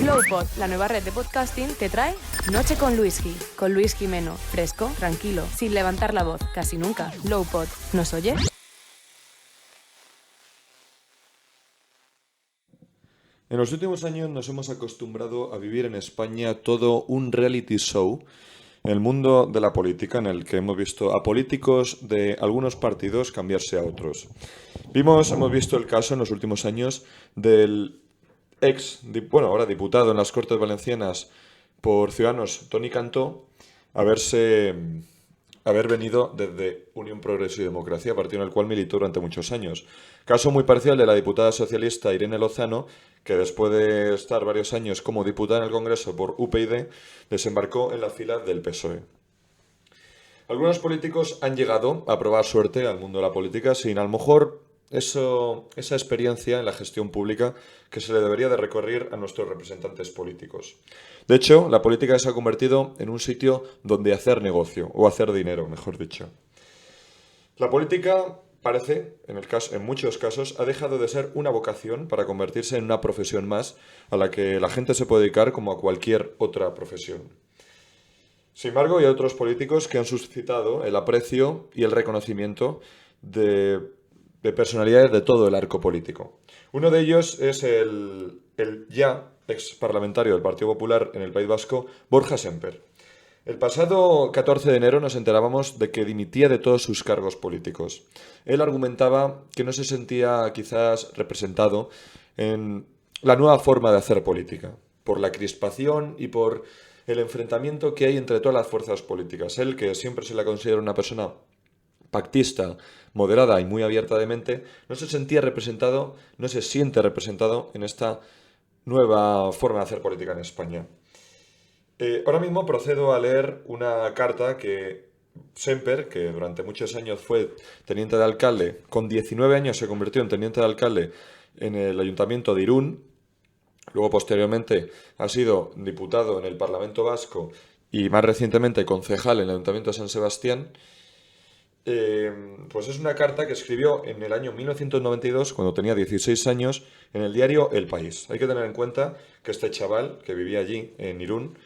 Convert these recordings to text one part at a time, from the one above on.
Lowpod, la nueva red de podcasting, te trae Noche con Luisky. Con Luis Jimeno, fresco, tranquilo, sin levantar la voz, casi nunca. Lowpod, ¿nos oye? En los últimos años nos hemos acostumbrado a vivir en España todo un reality show en el mundo de la política, en el que hemos visto a políticos de algunos partidos cambiarse a otros. Hemos visto el caso en los últimos años del ahora diputado en las Cortes Valencianas por Ciudadanos, Toni Cantó, haber venido desde Unión Progreso y Democracia, partido en el cual militó durante muchos años. Caso muy parcial de la diputada socialista Irene Lozano, que después de estar varios años como diputada en el Congreso por UPyD, desembarcó en la fila del PSOE. Algunos políticos han llegado a probar suerte al mundo de la política sin a lo mejor esa experiencia en la gestión pública que se le debería de recorrer a nuestros representantes políticos. De hecho, la política se ha convertido en un sitio donde hacer negocio, o hacer dinero, mejor dicho. La política parece, en muchos casos, ha dejado de ser una vocación para convertirse en una profesión más a la que la gente se puede dedicar como a cualquier otra profesión. Sin embargo, hay otros políticos que han suscitado el aprecio y el reconocimiento de personalidades de todo el arco político. Uno de ellos es el ya ex parlamentario del Partido Popular en el País Vasco, Borja Sémper. El pasado 14 de enero nos enterábamos de que dimitía de todos sus cargos políticos. Él argumentaba que no se sentía quizás representado en la nueva forma de hacer política, por la crispación y por el enfrentamiento que hay entre todas las fuerzas políticas. Él, que siempre se la considera una persona pactista, moderada y muy abierta de mente, no se siente representado en esta nueva forma de hacer política en España. Ahora mismo procedo a leer una carta que Sémper, que durante muchos años fue teniente de alcalde, con 19 años se convirtió en teniente de alcalde en el Ayuntamiento de Irún, luego posteriormente ha sido diputado en el Parlamento Vasco y más recientemente concejal en el Ayuntamiento de San Sebastián. Pues es una carta que escribió en el año 1992, cuando tenía 16 años, en el diario El País. Hay que tener en cuenta que este chaval, que vivía allí, en Irún,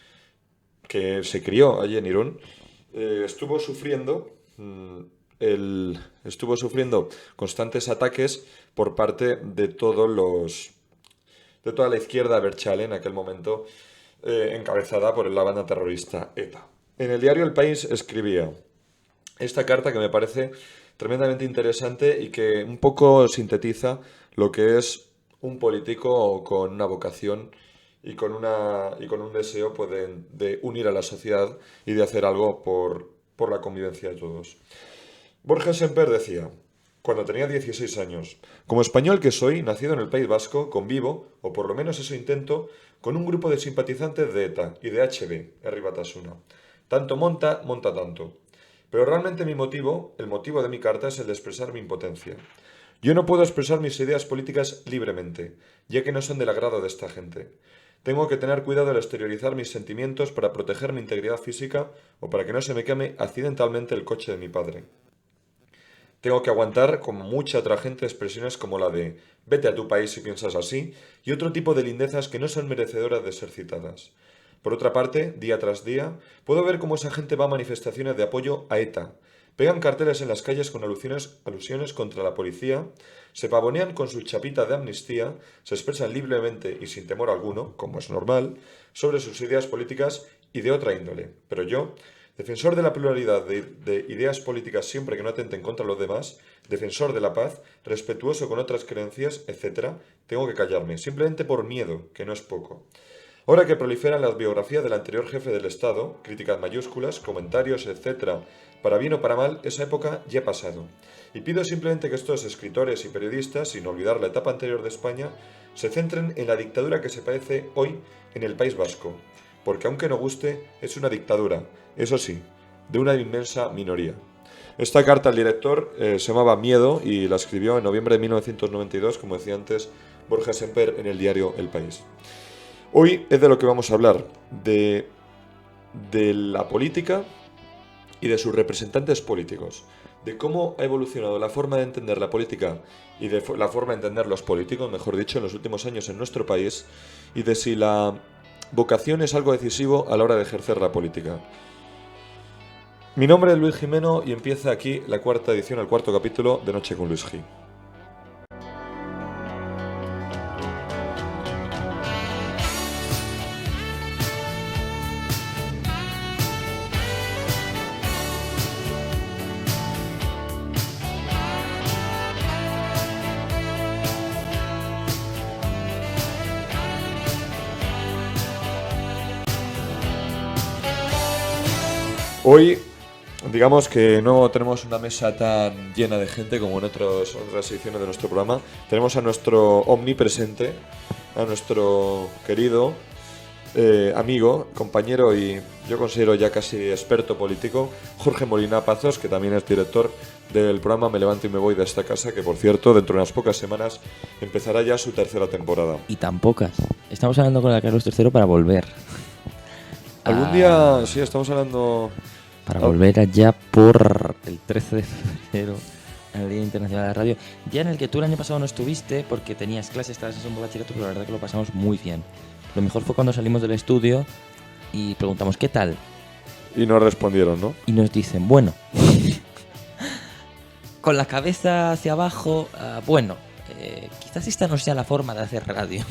que se crió allí en Irún, estuvo sufriendo constantes ataques por parte de toda la izquierda abertzale en aquel momento, encabezada por la banda terrorista ETA. En el diario El País escribía esta carta que me parece tremendamente interesante y que un poco sintetiza lo que es un político con una vocación y con un deseo pues, de unir a la sociedad y de hacer algo por la convivencia de todos. Borja Sémper decía: cuando tenía 16 años, como español que soy, nacido en el País Vasco, convivo, o por lo menos eso intento, con un grupo de simpatizantes de ETA y de HB, Herri Batasuna. Tanto monta tanto. Pero realmente el motivo de mi carta es el de expresar mi impotencia. Yo no puedo expresar mis ideas políticas libremente, ya que no son del agrado de esta gente. Tengo que tener cuidado al exteriorizar mis sentimientos para proteger mi integridad física o para que no se me queme accidentalmente el coche de mi padre. Tengo que aguantar, como mucha otra gente, expresiones como la de «vete a tu país si piensas así» y otro tipo de lindezas que no son merecedoras de ser citadas. Por otra parte, día tras día, puedo ver cómo esa gente va a manifestaciones de apoyo a ETA, pegan carteles en las calles con alusiones contra la policía, se pavonean con su chapita de amnistía, se expresan libremente y sin temor alguno, como es normal, sobre sus ideas políticas y de otra índole. Pero yo, defensor de la pluralidad de ideas políticas siempre que no atenten contra los demás, defensor de la paz, respetuoso con otras creencias, etc., tengo que callarme, simplemente por miedo, que no es poco. Ahora que proliferan las biografías del anterior jefe del Estado, críticas mayúsculas, comentarios, etc., para bien o para mal, esa época ya ha pasado. Y pido simplemente que estos escritores y periodistas, sin olvidar la etapa anterior de España, se centren en la dictadura que se padece hoy en el País Vasco. Porque aunque no guste, es una dictadura, eso sí, de una inmensa minoría. Esta carta al director se llamaba Miedo y la escribió en noviembre de 1992, como decía antes, Borja Sémper en el diario El País. Hoy es de lo que vamos a hablar, de la política y de sus representantes políticos, de cómo ha evolucionado la forma de entender la política y de la forma de entender los políticos, mejor dicho, en los últimos años en nuestro país, y de si la vocación es algo decisivo a la hora de ejercer la política. Mi nombre es Luis Jimeno y empieza aquí la cuarta edición, el cuarto capítulo de Noche con Luis G. Hoy, digamos que no tenemos una mesa tan llena de gente como en otras ediciones de nuestro programa. Tenemos a nuestro omnipresente, a nuestro querido amigo, compañero y yo considero ya casi experto político, Jorge Molina Pazos, que también es director del programa Me Levanto y Me Voy de esta casa, que por cierto, dentro de unas pocas semanas empezará ya su tercera temporada. Y tan pocas. Estamos hablando con la Carlos III para volver. Algún día, sí, estamos hablando... Para volver allá por el 13 de febrero, el Día Internacional de la Radio. Día en el que tú el año pasado no estuviste porque tenías clases, estabas en un bachillerato, pero la verdad que lo pasamos muy bien. Lo mejor fue cuando salimos del estudio y preguntamos ¿qué tal? Y nos respondieron, ¿no? Y nos dicen, bueno, con la cabeza hacia abajo, bueno, quizás esta no sea la forma de hacer radio.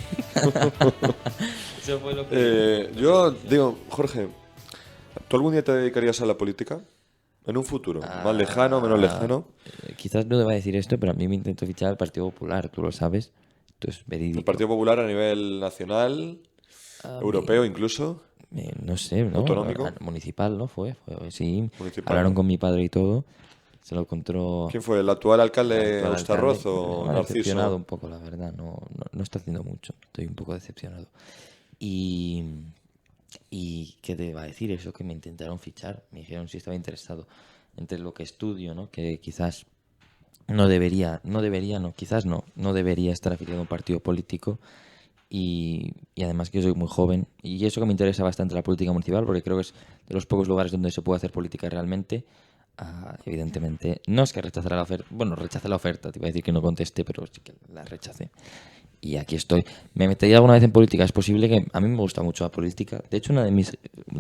Eso fue lo que... Yo digo, Jorge, ¿tú algún día te dedicarías a la política? ¿En un futuro? ¿Más lejano, menos lejano? Quizás no deba decir esto, pero a mí me intento fichar al Partido Popular, tú lo sabes. Esto es verídico. ¿El Partido Popular a nivel nacional, europeo incluso? No sé, ¿no? ¿Autonómico? Municipal, ¿no? Fue sí. Municipal, Hablaron ¿no? con mi padre y todo. Se lo encontró... ¿Quién fue? ¿El actual alcalde el Austarroz alcalde. o Me ha decepcionado Narciso? un poco, la verdad. No está haciendo mucho. Estoy un poco decepcionado. Y ¿qué te iba a decir? Eso que me intentaron fichar. Me dijeron si estaba interesado entre lo que estudio, ¿no? Que quizás no debería estar afiliado a un partido político. Y además que yo soy muy joven. Y eso que me interesa bastante la política municipal, porque creo que es de los pocos lugares donde se puede hacer política realmente. Evidentemente, no es que rechazara la oferta. Bueno, rechacé la oferta. Te iba a decir que no contesté, pero sí que la rechacé. Y aquí estoy. ¿Me metería alguna vez en política? Es posible que... A mí me gusta mucho la política. De hecho, una de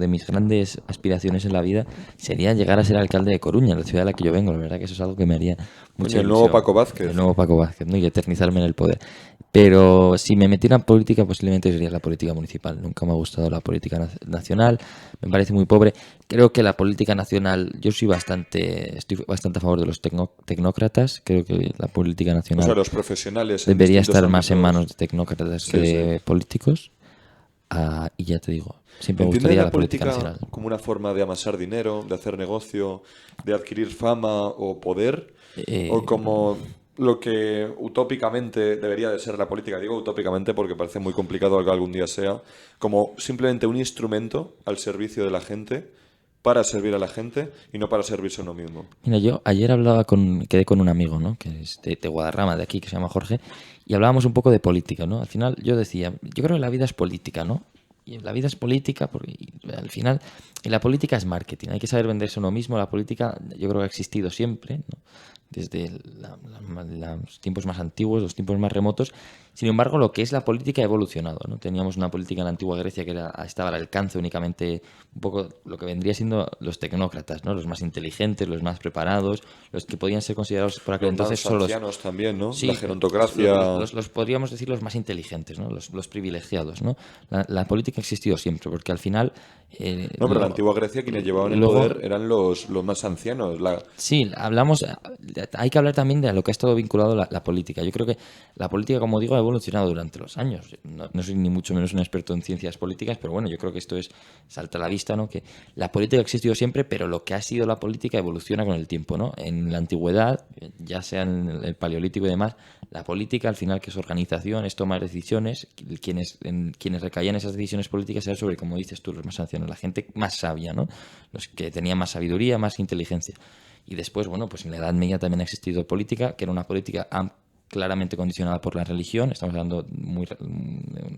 mis grandes aspiraciones en la vida sería llegar a ser alcalde de Coruña, la ciudad de la que yo vengo. La verdad que eso es algo que me haría mucha Coño, el nuevo ilusión. Paco Vázquez. El nuevo Paco Vázquez, ¿no? Y eternizarme en el poder. Pero si me metiera en política, posiblemente sería la política municipal. Nunca me ha gustado la política nacional. Me parece muy pobre. Creo que la política nacional... Yo estoy bastante a favor de los tecnócratas. Creo que la política O nacional... sea, los profesionales en debería distintos estar más en ámbitos. manos de tecnócratas Sí, que de políticos. Y ya te digo, siempre me ¿Entiendes gustaría la la política política nacional. como una forma de amasar dinero, de hacer negocio, de adquirir fama o poder? ¿O como lo que utópicamente debería de ser la política? Digo utópicamente porque parece muy complicado que algún día sea, como simplemente un instrumento al servicio de la gente, para servir a la gente y no para servirse a uno mismo. Mira, yo ayer quedé con un amigo, ¿no? Que es de Guadarrama, de aquí, que se llama Jorge, y hablábamos un poco de política, ¿no? Al final yo decía, yo creo que la vida es política, ¿no? Y la vida es política porque al final, y la política es marketing, hay que saber venderse uno mismo. La política yo creo que ha existido siempre, ¿no? Desde los tiempos más antiguos, los tiempos más remotos. Sin embargo, lo que es la política ha evolucionado, ¿no? Teníamos una política en la antigua Grecia que estaba al alcance únicamente un poco lo que vendría siendo los tecnócratas, ¿no? Los más inteligentes, los más preparados, los que podían ser considerados por aquel Los entonces más solo ancianos también, ¿no? Sí, La gerontocracia. los podríamos decir los más inteligentes, ¿no? Los privilegiados, ¿no? La política ha existido siempre, porque al final... No, pero en la antigua Grecia quienes llevaban el luego- poder eran los más ancianos. Sí, hay que hablar también de lo que ha estado vinculado la política. Yo creo que la política, como digo, ha evolucionado durante los años. No soy ni mucho menos un experto en ciencias políticas, pero bueno, yo creo que esto salta a la vista, ¿no? Que la política ha existido siempre, pero lo que ha sido la política evoluciona con el tiempo, ¿no? En la antigüedad, ya sea en el paleolítico y demás, la política, al final, que es organización, es tomar decisiones. Quienes recaían esas decisiones políticas eran sobre, como dices tú, los más ancianos, la gente más sabia, ¿no? Los que tenían más sabiduría, más inteligencia. Y después, bueno, pues en la Edad Media también ha existido política, que era una política claramente condicionada por la religión. Estamos hablando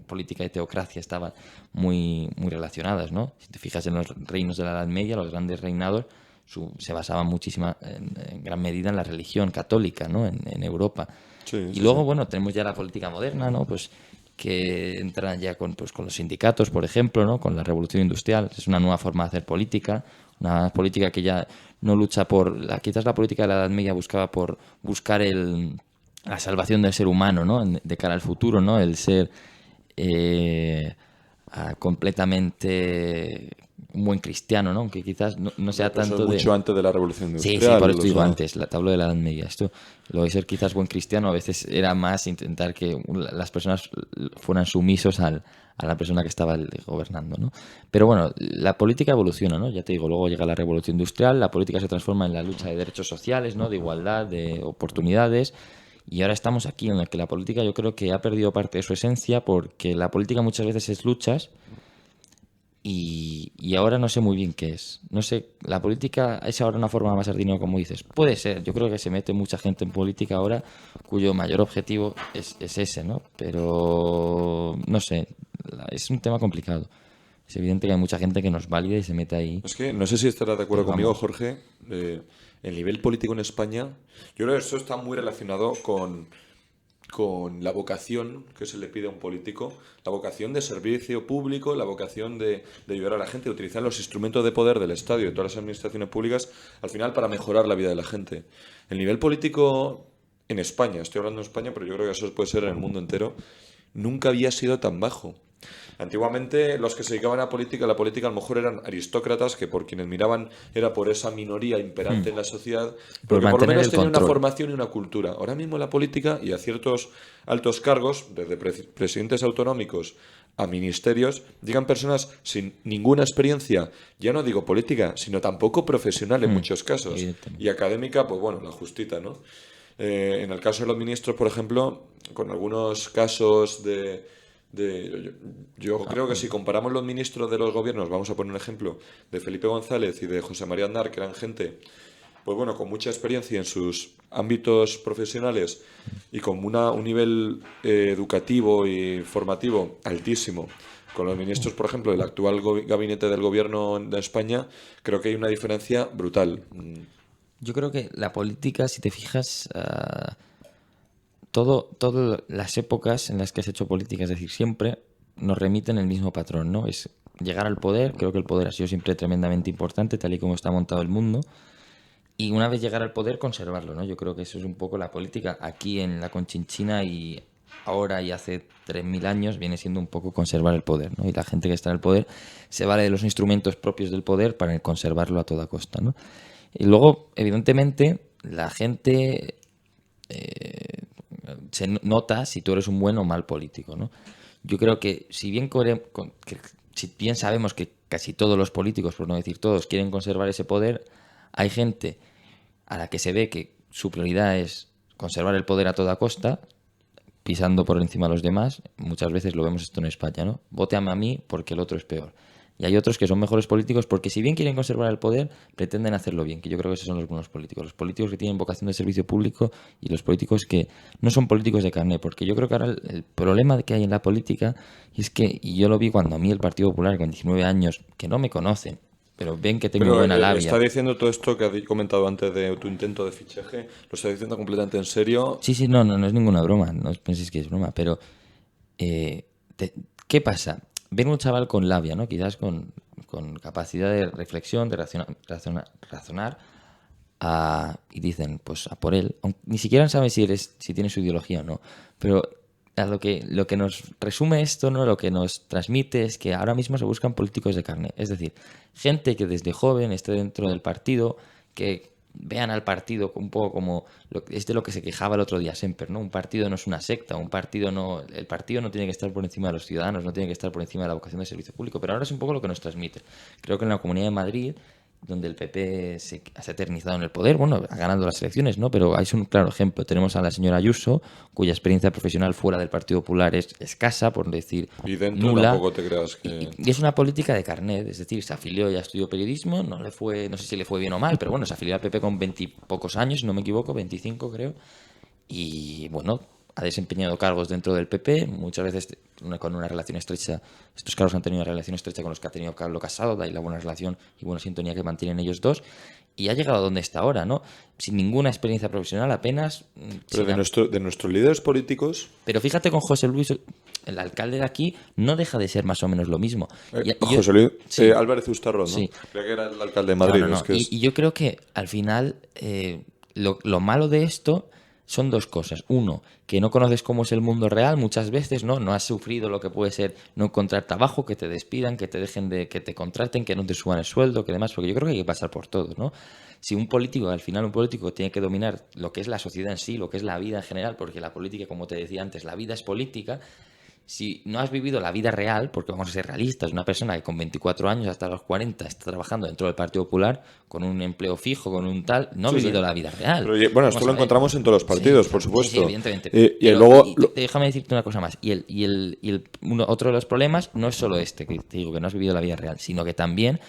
política y teocracia estaban muy relacionadas, ¿no? Si te fijas en los reinos de la Edad Media, los grandes reinados se basaba en gran medida en la religión católica, ¿no? En Europa. Sí, Y sí, luego, sí. bueno, tenemos ya la política moderna, ¿no? Pues que entran ya con los sindicatos, por ejemplo, ¿no? Con la revolución industrial. Es una nueva forma de hacer política, una política que ya no lucha quizás la política de la Edad Media buscaba por buscar la salvación del ser humano, ¿no? De cara al futuro, ¿no? El ser completamente un buen cristiano, ¿no? Aunque quizás no sea Pues eso es tanto de... mucho antes de la Revolución Sí, sí, Industrial. por esto O digo sea, antes, te hablo de la Edad Media. Esto, lo de ser quizás buen cristiano, a veces era más intentar que las personas fueran sumisos a la persona que estaba gobernando, ¿no? Pero bueno, la política evoluciona, ¿no? Ya te digo, luego llega la Revolución Industrial, la política se transforma en la lucha de derechos sociales, ¿no? De igualdad, de oportunidades. Y ahora estamos aquí, en el que la política yo creo que ha perdido parte de su esencia, porque la política muchas veces es luchas y ahora no sé muy bien qué es. No sé, la política es ahora una forma de amasar dinero, como dices. Puede ser, yo creo que se mete mucha gente en política ahora cuyo mayor objetivo es ese, ¿no? Pero no sé, es un tema complicado. Es evidente que hay mucha gente que nos valida y se mete ahí. es que no sé si estarás de acuerdo Pero conmigo, vamos. Jorge. El nivel político en España, yo creo que eso está muy relacionado con la vocación que se le pide a un político, la vocación de servicio público, la vocación de ayudar a la gente, de utilizar los instrumentos de poder del Estado y de todas las administraciones públicas, al final para mejorar la vida de la gente. El nivel político en España, estoy hablando de España, pero yo creo que eso puede ser en el mundo entero, nunca había sido tan bajo. Antiguamente los que se dedicaban a la política a lo mejor eran aristócratas que por quienes miraban era por esa minoría imperante en la sociedad, pero que por lo mantener menos el tenían una control. formación y una cultura. Ahora mismo la política y a ciertos altos cargos, desde presidentes autonómicos a ministerios, llegan personas sin ninguna experiencia, ya no digo política, sino tampoco profesional en muchos casos. Evidentemente. Y académica, pues bueno, la justita, ¿no? En el caso de los ministros, por ejemplo, con algunos casos yo creo que si comparamos los ministros de los gobiernos, vamos a poner un ejemplo de Felipe González y de José María Aznar, que eran gente, pues bueno, con mucha experiencia en sus ámbitos profesionales y con un nivel educativo y formativo altísimo. Con los ministros, por ejemplo, del actual gabinete del gobierno de España, creo que hay una diferencia brutal. Yo creo que la política, si te fijas, todas las épocas en las que has hecho política, es decir, siempre nos remiten el mismo patrón, ¿no? Es llegar al poder. Creo que el poder ha sido siempre tremendamente importante, tal y como está montado el mundo. Y una vez llegar al poder, conservarlo, ¿no? Yo creo que eso es un poco la política aquí en la Conchinchina, y ahora y hace 3000 años viene siendo un poco conservar el poder, ¿no? Y la gente que está en el poder se vale de los instrumentos propios del poder para conservarlo a toda costa, ¿no? Y luego, evidentemente, la gente se nota si tú eres un buen o mal político, ¿no? Yo creo que si bien sabemos que casi todos los políticos, por no decir todos, quieren conservar ese poder, hay gente a la que se ve que su prioridad es conservar el poder a toda costa, pisando por encima a los demás. Muchas veces lo vemos esto en España, ¿no? Vóteame a mí porque el otro es peor. Y hay otros que son mejores políticos porque, si bien quieren conservar el poder, pretenden hacerlo bien, que yo creo que esos son los buenos políticos. Los políticos que tienen vocación de servicio público y los políticos que no son políticos de carné. Porque yo creo que ahora el problema que hay en la política es que, y yo lo vi cuando a mí el Partido Popular, con 19 años, que no me conocen, pero ven que tengo Pero buena labia. está diciendo todo esto que has comentado antes de tu intento de fichaje, lo está diciendo completamente en serio. Sí, sí, no es ninguna broma, no os penséis que es broma, pero ¿qué pasa? Ven un chaval con labia, ¿no? Quizás con capacidad de reflexión, de razonar, y dicen, pues a por él. Ni siquiera saben si tiene su ideología o no, pero lo que nos resume esto, ¿no? Lo que nos transmite es que ahora mismo se buscan políticos de carne, es decir, gente que desde joven esté dentro del partido, que vean al partido un poco como es de lo que se quejaba el otro día Semper, ¿no? Un partido no es una secta, el partido no tiene que estar por encima de los ciudadanos, no tiene que estar por encima de la vocación de servicio público, pero ahora es un poco lo que nos transmite. Creo que en la Comunidad de Madrid, donde el PP se ha eternizado en el poder, bueno, ha ganado las elecciones, ¿no? Pero hay un claro ejemplo. Tenemos a la señora Ayuso, cuya experiencia profesional fuera del Partido Popular es escasa, por decir Y dentro nula. tampoco te creas que... Y es una política de carnet, es decir, se afilió y estudió periodismo, no sé si le fue bien o mal, pero bueno, se afilió al PP con 20 y pocos años, si no me equivoco, 25 creo, y bueno, ha desempeñado cargos dentro del PP, muchas veces con una relación estrecha. Estos cargos han tenido una relación estrecha con los que ha tenido Pablo Casado, de ahí la buena relación y buena sintonía que mantienen ellos dos. Y ha llegado a donde está ahora, ¿no? Sin ninguna experiencia profesional, apenas. Pero de nuestros líderes políticos. Pero fíjate con José Luis, el alcalde de aquí, no deja de ser más o menos lo mismo. José Luis sí. Álvarez Ustarrón, ¿no? Sí. Creo que era el alcalde de Madrid. No. Es que y yo creo que al final lo malo de esto son dos cosas. Uno, que no conoces cómo es el mundo real muchas veces, ¿no? No has sufrido lo que puede ser no encontrar trabajo, que te despidan, que te dejen que te contraten, que no te suban el sueldo, que demás, porque yo creo que hay que pasar por todo, ¿no? Si un político, al final un político tiene que dominar lo que es la sociedad en sí, lo que es la vida en general, porque la política, como te decía antes, la vida es política. Si no has vivido la vida real, porque vamos a ser realistas, una persona que con 24 años hasta los 40 está trabajando dentro del Partido Popular, con un empleo fijo, con un tal, no ha vivido la vida real. Pero, bueno, esto lo encontramos en todos los partidos, por supuesto. Sí, evidentemente. Déjame decirte una cosa más. Otro de los problemas no es solo este, que te digo que no has vivido la vida real, sino que también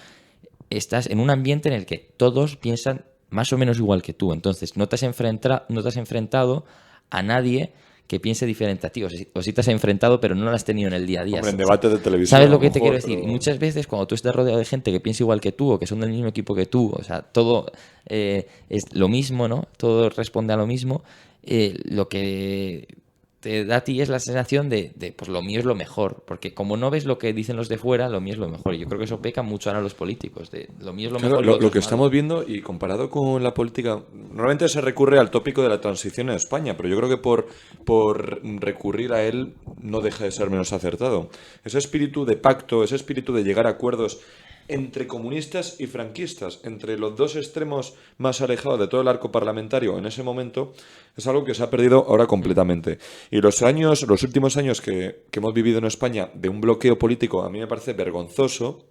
estás en un ambiente en el que todos piensan más o menos igual que tú. Entonces, no te has enfrentado a nadie que piense diferente a ti, o si te has enfrentado pero no lo has tenido en el día a día. Hombre, en debates de televisión. ¿Sabes lo que te quiero decir? Y muchas veces cuando tú estás rodeado de gente que piensa igual que tú o que son del mismo equipo que tú, o sea, todo es lo mismo, ¿no? Todo responde a lo mismo, lo que te da a ti es la sensación de pues lo mío es lo mejor, porque como no ves lo que dicen los de fuera, lo mío es lo mejor. Y yo creo que eso peca mucho ahora a los políticos, de lo mío es lo mejor. Lo que estamos viendo, y comparado con la política, normalmente se recurre al tópico de la transición en España, pero yo creo que por recurrir a él no deja de ser menos acertado. Ese espíritu de pacto, ese espíritu de llegar a acuerdos entre comunistas y franquistas, entre los dos extremos más alejados de todo el arco parlamentario en ese momento, es algo que se ha perdido ahora completamente. Y los últimos años que hemos vivido en España de un bloqueo político, a mí me parece vergonzoso,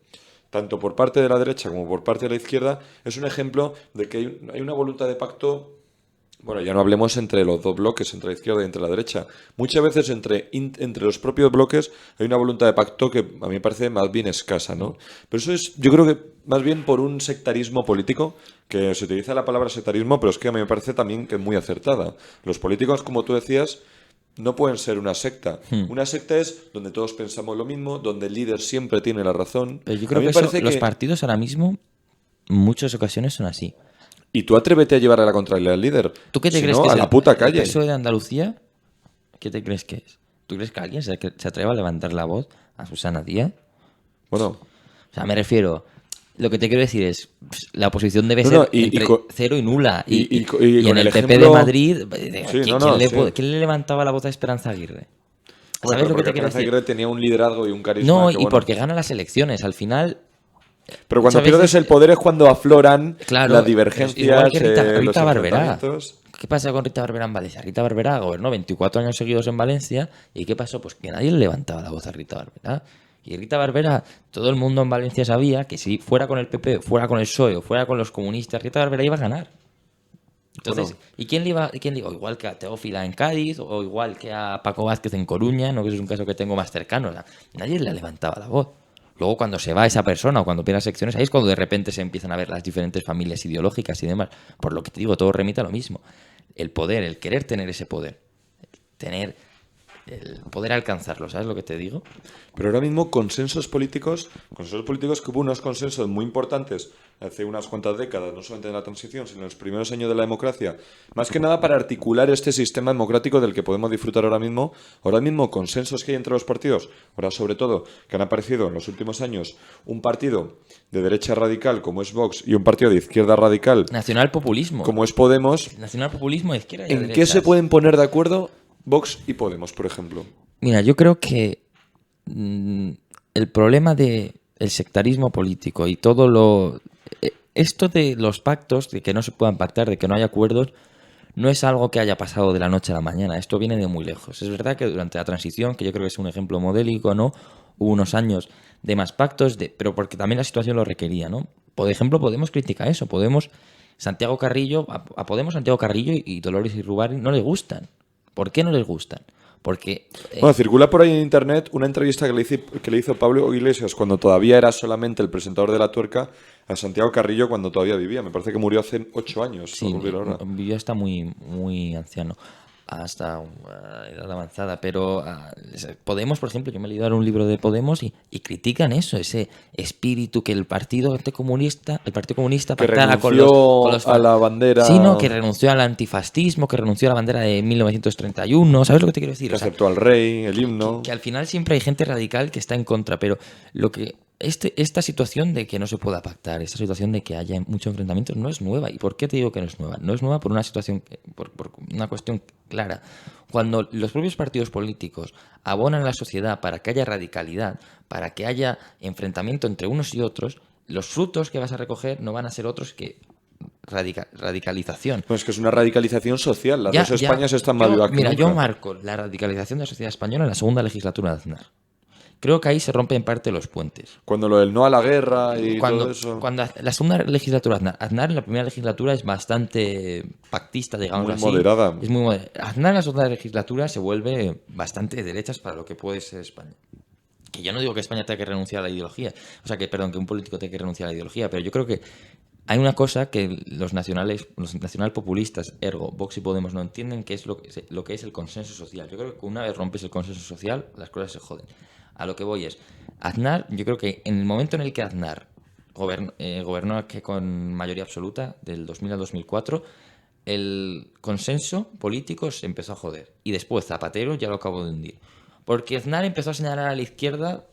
tanto por parte de la derecha como por parte de la izquierda, es un ejemplo de que hay una voluntad de pacto. Bueno, ya no hablemos entre los dos bloques, entre la izquierda y entre la derecha. Muchas veces entre los propios bloques hay una voluntad de pacto que a mí me parece más bien escasa, ¿no? Pero eso es, yo creo que más bien por un sectarismo político, que se utiliza la palabra sectarismo, pero es que a mí me parece también que es muy acertada. Los políticos, como tú decías, no pueden ser una secta. Una secta es donde todos pensamos lo mismo, donde el líder siempre tiene la razón. Pero yo creo que los partidos ahora mismo, en muchas ocasiones son así. Y tú atrévete a llevar a la contraria al líder. ¿Tú qué te crees que es a la puta calle? ¿El PSOE de Andalucía? ¿Qué te crees que es? ¿Tú crees que alguien se atreva a levantar la voz a Susana Díaz? Bueno. O sea, me refiero... Lo que te quiero decir es, la oposición debe ser entre cero y nula. Y en el PP de Madrid, ¿quién le levantaba la voz a Esperanza Aguirre? ¿Sabes lo que te quiero decir? Esperanza Aguirre tenía un liderazgo y un carisma. No, y porque gana las elecciones. Al final... Pero cuando pierdes el poder es cuando afloran las divergencias. Igual que Rita Barberá. ¿Qué pasa con Rita Barberá en Valencia? Rita Barberá gobernó 24 años seguidos en Valencia. ¿Y qué pasó? Pues que nadie le levantaba la voz a Rita Barberá. Y Rita Barberá, todo el mundo en Valencia sabía que si fuera con el PP, fuera con el PSOE o fuera con los comunistas, Rita Barberá iba a ganar. Entonces, ¿y quién le iba? Igual que a Teófila en Cádiz o igual que a Paco Vázquez en Coruña, no, que es un caso que tengo más cercano. Nadie le levantaba la voz. Luego cuando se va esa persona o cuando pierde las secciones, ahí es cuando de repente se empiezan a ver las diferentes familias ideológicas y demás. Por lo que te digo, todo remite a lo mismo. El poder, el querer tener ese poder, el poder alcanzarlo, ¿sabes lo que te digo? Pero ahora mismo consensos políticos que hubo unos consensos muy importantes hace unas cuantas décadas, no solamente en la transición, sino en los primeros años de la democracia, más que nada para articular este sistema democrático del que podemos disfrutar ahora mismo consensos que hay entre los partidos, ahora sobre todo que han aparecido en los últimos años un partido de derecha radical como es Vox y un partido de izquierda radical nacionalpopulismo como es Podemos. Nacionalpopulismo de izquierda y ¿En qué se pueden poner de acuerdo Vox y Podemos, por ejemplo? Mira, yo creo que el problema del sectarismo político y todo esto de los pactos, de que no se puedan pactar, de que no haya acuerdos, no es algo que haya pasado de la noche a la mañana. Esto viene de muy lejos. Es verdad que durante la transición, que yo creo que es un ejemplo modélico, ¿no? Hubo unos años de más pactos, pero porque también la situación lo requería, ¿no? Por ejemplo, Podemos criticar eso. Santiago Carrillo y Dolores Irurbarri no les gustan. ¿Por qué no les gustan? Porque... Bueno, circula por ahí en internet una entrevista que le hizo Pablo Iglesias cuando todavía era solamente el presentador de La Tuerca a Santiago Carrillo cuando todavía vivía. Me parece que murió hace 8 años. Sí, vivió hasta muy, muy anciano. hasta una edad avanzada, pero Podemos, por ejemplo, yo me he leído ahora un libro de Podemos y critican eso, ese espíritu que el Partido Comunista Que pactara renunció a la bandera. Sí, no, que renunció al antifascismo, que renunció a la bandera de 1931, ¿sabes lo que te quiero decir? Que O sea, aceptó al rey, el himno. que al final siempre hay gente radical que está en contra, pero lo que esta situación de que no se pueda pactar, esta situación de que haya mucho enfrentamiento no es nueva. ¿Y por qué te digo que no es nueva? No es nueva por una situación, por una cuestión clara. Cuando los propios partidos políticos abonan a la sociedad para que haya radicalidad, para que haya enfrentamiento entre unos y otros, los frutos que vas a recoger no van a ser otros que radicalización. Pues que es una radicalización social. Las dos Españas están más vivas que Mira, nunca. yo marco la radicalización de la sociedad española en la segunda legislatura de Aznar. Creo que ahí se rompen en parte los puentes. Cuando lo del no a la guerra y todo eso. Cuando la segunda legislatura Aznar en la primera legislatura es bastante pactista, digamos Muy así. moderada. Es muy moderada. Aznar en la segunda legislatura se vuelve bastante de derechas para lo que puede ser España. Que yo no digo que España tenga que renunciar a la ideología. O sea, que un político tenga que renunciar a la ideología. Pero yo creo que hay una cosa que los nacionalpopulistas, ergo Vox y Podemos, no entienden, que es lo que es el consenso social. Yo creo que una vez rompes el consenso social, las cosas se joden. A lo que voy es, Aznar, yo creo que en el momento en el que Aznar gobernó con mayoría absoluta, del 2000 al 2004, el consenso político se empezó a joder. Y después Zapatero ya lo acabó de hundir. Porque Aznar empezó a señalar a la izquierda